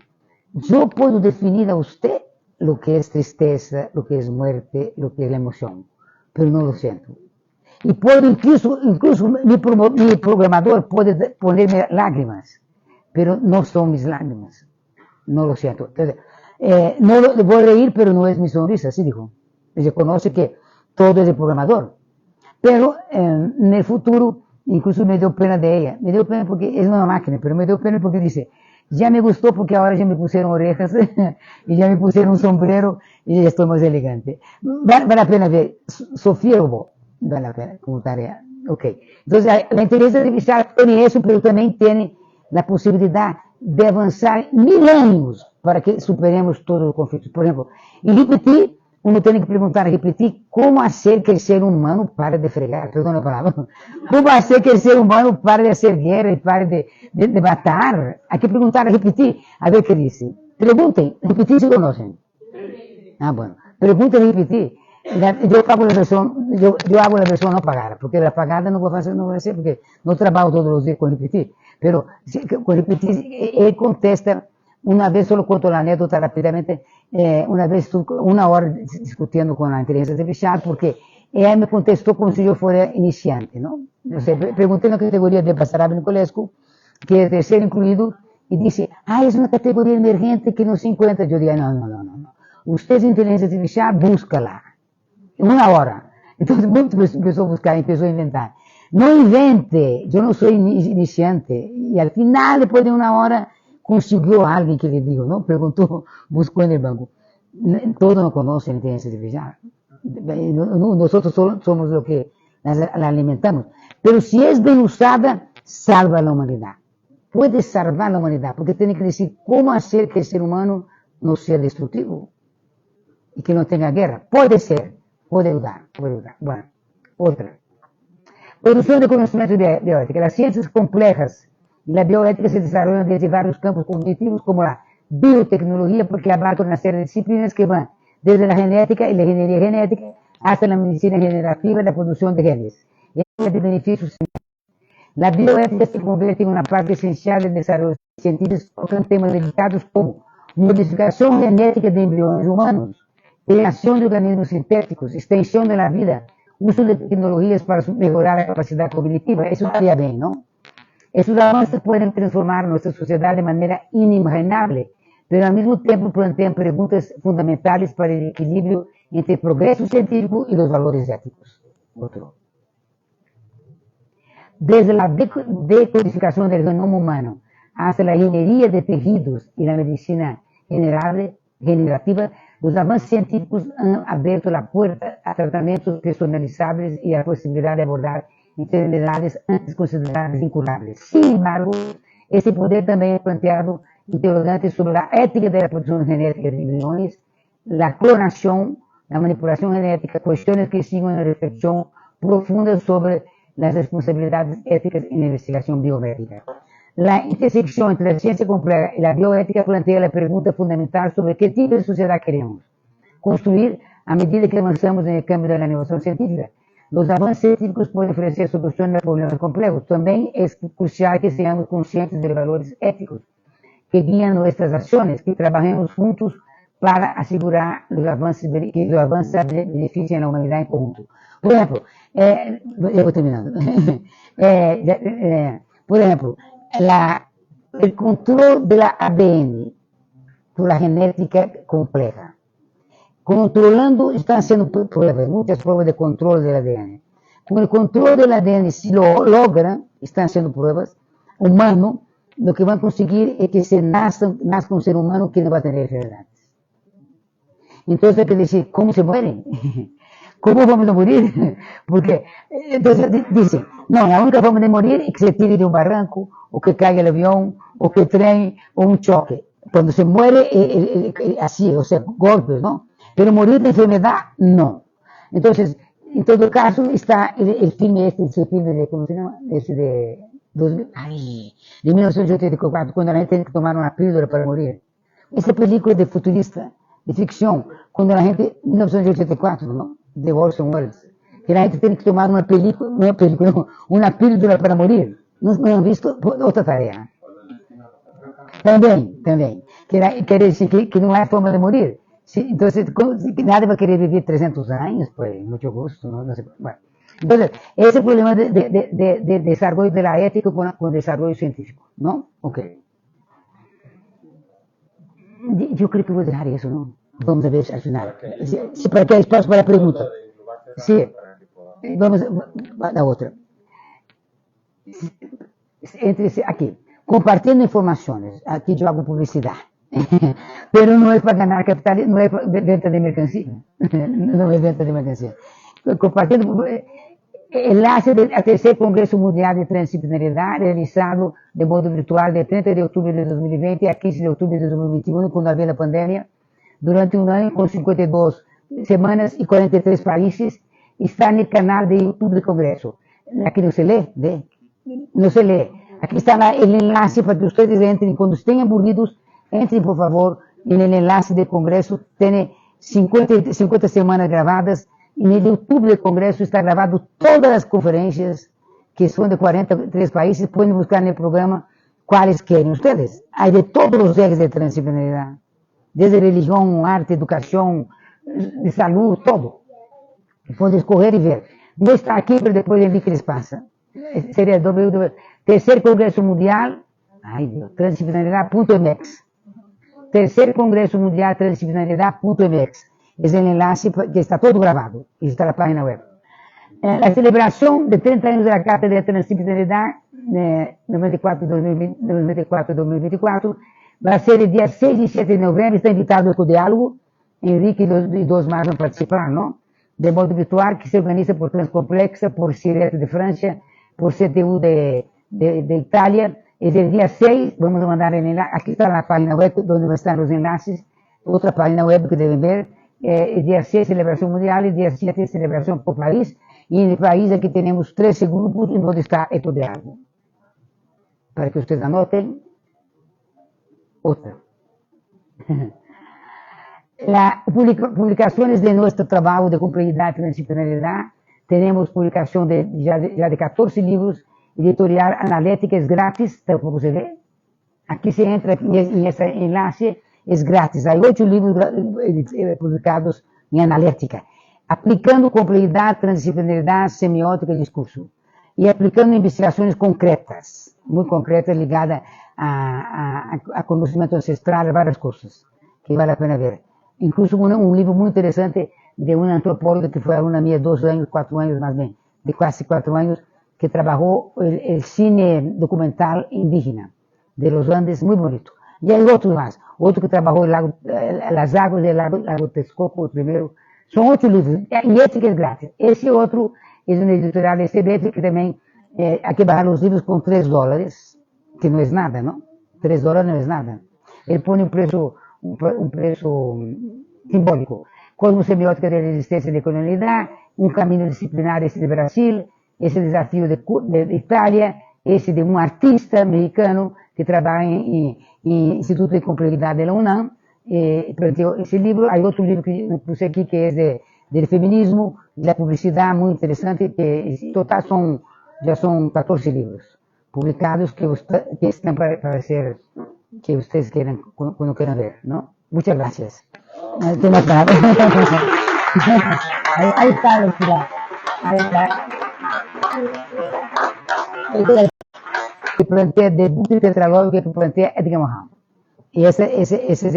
yo puedo definir a usted lo que es tristeza, lo que es muerte, lo que es la emoción, pero no lo siento. Y puedo incluso mi programador puede ponerme lágrimas, pero no son mis lágrimas, no lo siento. Entonces, no voy a reír, pero no es mi sonrisa, así dijo. Ella conoce que todo es el programador. Pero en el futuro, incluso me dio pena de ella. Me dio pena porque es una máquina, pero me dio pena porque dice, ya me gustó porque ahora ya me pusieron orejas y ya me pusieron un sombrero y ya estoy más elegante. Vale la pena ver. Sofía Robot, vale la pena como tarea. Ok. Entonces, la inteligencia artificial tiene eso, pero también tiene la posibilidad de avanzar 1000 años para que superemos todos los conflictos. Por ejemplo, en GPT, uno tiene que preguntar a GPT cómo hacer que el ser humano pare de fregar, perdón la palabra, cómo hacer que el ser humano pare de hacer guerra y pare de matar. Hay que preguntar a GPT a ver qué dice. Pregunten, GPT se conocen. Ah, bueno, pregunten a GPT. Yo hago la versión no pagada, porque la pagada no voy a hacer porque no trabajo todos los días con GPT. Pero con GPT él contesta. Una vez, solo cuento la anécdota rápidamente, una vez estuve 1 hora discutiendo con la inteligencia artificial porque ella me contestó como si yo fuera iniciante, ¿no? O sea, pregunté en la categoría de Basarab Nicolescu, que es tercero incluido, y dice, es una categoría emergente que no se encuentra. Yo dije, no. Usted es inteligencia artificial, búscala. 1 hora. Entonces empezó a buscar, empezó a inventar. No invente, yo no soy iniciante. Y al final, después de 1 hora, consiguió a alguien que le dijo, ¿no? Preguntó, buscó en el banco. Todos no conocen inteligencia artificial. Nosotros solo somos lo que la alimentamos. Pero si es bien usada, salva a la humanidad. Puede salvar a la humanidad, porque tiene que decir cómo hacer que el ser humano no sea destructivo y que no tenga guerra. Puede ser, puede ayudar. Bueno, otra. Producción de conocimiento bioética. Las ciencias complejas y la bioética se desarrollan desde varios campos cognitivos como la biotecnología, porque abarca una serie de disciplinas que van desde la genética y la ingeniería genética hasta la medicina generativa y la producción de genes. Y de beneficios. La bioética se convierte en una parte esencial del desarrollo científico en temas delicados como modificación genética de embriones humanos, creación de organismos sintéticos, extensión de la vida, uso de tecnologías para mejorar la capacidad cognitiva. Eso estaría bien, ¿no? Estos avances pueden transformar nuestra sociedad de manera inimaginable, pero al mismo tiempo plantean preguntas fundamentales para el equilibrio entre el progreso científico y los valores éticos. Otro. Desde la decodificación del genoma humano hasta la ingeniería de tejidos y la medicina generativa, los avances científicos han abierto la puerta a tratamientos personalizables y a la posibilidad de abordar enfermedades antes consideradas incurables. Sin embargo, este poder también ha planteado interrogantes sobre la ética de la producción genética de embriones, la clonación, la manipulación genética, cuestiones que siguen una reflexión profunda sobre las responsabilidades éticas en la investigación biomédica. La intersección entre la ciencia compleja y la bioética plantea la pregunta fundamental sobre qué tipo de sociedad queremos construir a medida que avançamos no campo da inovação científica, os avanços científicos podem oferecer soluções a problemas complexos. Também é crucial que sejamos conscientes de valores éticos que guiam nossas ações, que trabalhemos juntos para assegurar que os avanços beneficiem a humanidade em conjunto. Por exemplo, eu vou terminando. Por exemplo, o controle do ADN por la genética compleja. Controlando, están haciendo pruebas, muchas pruebas de control del ADN. Con el control del ADN, si lo logran, están haciendo pruebas, humano, lo que van a conseguir es que se nazca un ser humano que no va a tener enfermedades. Entonces hay que decir, ¿cómo se mueren? ¿Cómo vamos a morir? Porque entonces dicen, no, la única forma de morir es que se tire de un barranco, o que caiga el avión, o que el tren, o un choque. Cuando se muere, así, o sea, golpes, ¿no? Pero morir de enfermedad, no. Entonces, en todo caso, está el filme ese filme de, ¿cómo se llama? De 1984, cuando la gente tiene que tomar una píldora para morir. Esa película de futurista, de ficción, cuando la gente, 1984, ¿no? De Orson Welles, que la gente tiene que tomar una píldora para morir. ¿No han visto? Otra tarea. También. Quiere decir que no hay forma de morir. Sí, entonces, nadie va a querer vivir 300 años, pues, mucho gusto, ¿no? Sé, bueno. Entonces, ese es el problema de desarrollo de la ética con el desarrollo científico, ¿no? Ok. Yo creo que voy a dejar eso, ¿no? Vamos a ver al final. Sí, para que hay espacio para la pregunta. Sí, vamos a la otra. Aquí, compartiendo informaciones. Aquí yo hago publicidad. Pero no es para ganar capital, no es venta de mercancía. No es venta de mercancía. Compartiendo enlace al tercer Congreso Mundial de Transdisciplinariedad, realizado de modo virtual de 30 de octubre de 2020 a 15 de octubre de 2021, cuando había la pandemia, durante un año con 52 semanas y 43 países. Está en el canal de YouTube del Congreso. Aquí no se lee, ¿ve? No se lee. Aquí está el enlace para que ustedes entren. Cuando estén aburridos, entren, por favor, en el enlace del Congreso. Tiene 50 semanas grabadas. En el YouTube del Congreso está grabado todas las conferencias, que son de 43 países. Pueden buscar en el programa cuáles quieren ustedes. Hay de todos los ejes de transdisciplinaridad. Desde religión, arte, educación, de salud, todo. Pueden escoger y ver. No está aquí, pero después de mí que les pasa. Sería Tercer Congreso Mundial, ay Dios, transdisciplinaridad.mx. Tercer Congreso Mundial Transdisciplinaridad.mx. Es el enlace que está todo grabado. Y está en la página web. La celebración de 30 años de la Cátedra de Transdisciplinaridad 94-2024 va a ser el día 6 y 7 de noviembre. Está invitado el Codiálogo. Enrique y dos más van a participar, ¿no? De modo virtual, que se organiza por Transcomplexa, por CIRET de Francia, por CTU de Italia. Es el día 6, vamos a mandar el enlace. Aquí está la página web donde están los enlaces. Otra página web que deben ver. El día 6, celebración mundial. El día 7, celebración por país. Y en el país aquí tenemos 13 grupos donde está el Codiálogo. Para que ustedes anoten. Otra. Las publicaciones de nuestro trabajo de complejidad y transdisciplinaridad, tenemos publicación ya de 14 libros, editorial analítica, es gratis, como se ve. Aquí se entra en este enlace, es gratis. Hay 8 libros publicados en analítica, aplicando complejidad, transdisciplinaridad, semiótica y discurso. Y aplicando investigaciones concretas, muy concretas, ligadas a conocimiento ancestral, varias cosas, que vale la pena ver. Incluso un libro muy interesante de una antropóloga que fue alumna mía 2 años, 4 años más bien, de casi 4 años, que trabajó el cine documental indígena de los Andes, muy bonito. Y hay otros más, otro que trabajó las aguas del lago Texcoco, primero. Son 8 libros, y este que es gratis. Ese otro es una editorial de CBF que también hay que bajar los libros con $3, que no es nada, ¿no? $3 no es nada. Él pone un precio simbólico. Cosmosemiótica de resistencia de colonialidad, un camino disciplinar ese de Brasil, ese desafío de Italia, ese de un artista mexicano que trabaja en Instituto de Complejidad de la UNAM, Planteo ese libro. Hay otro libro que puse aquí que es del feminismo y la publicidad, muy interesante, que en total ya son 14 libros publicados que están para ser, que ustedes quieran, cuando quieran ver, ¿no? Muchas gracias. Ahí está la espiral. Ahí está. Que plantea del bucle tetralógico que plantea Edgar Morin. Y ese es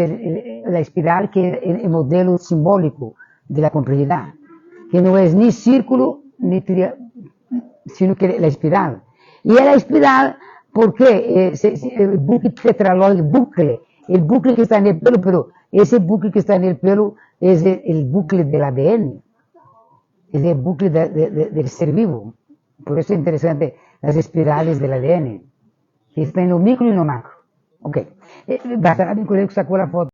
la espiral, que es el modelo simbólico de la complejidad, que no es ni círculo ni sino que la espiral. Y es la espiral porque el bucle tetralógico, el bucle que está en el pelo, pero ese bucle que está en el pelo es el bucle del ADN, es el bucle del ser vivo. Por eso es interesante las espirales del ADN, que están en lo micro y en lo macro. Ok, basta, mi colega sacó la foto.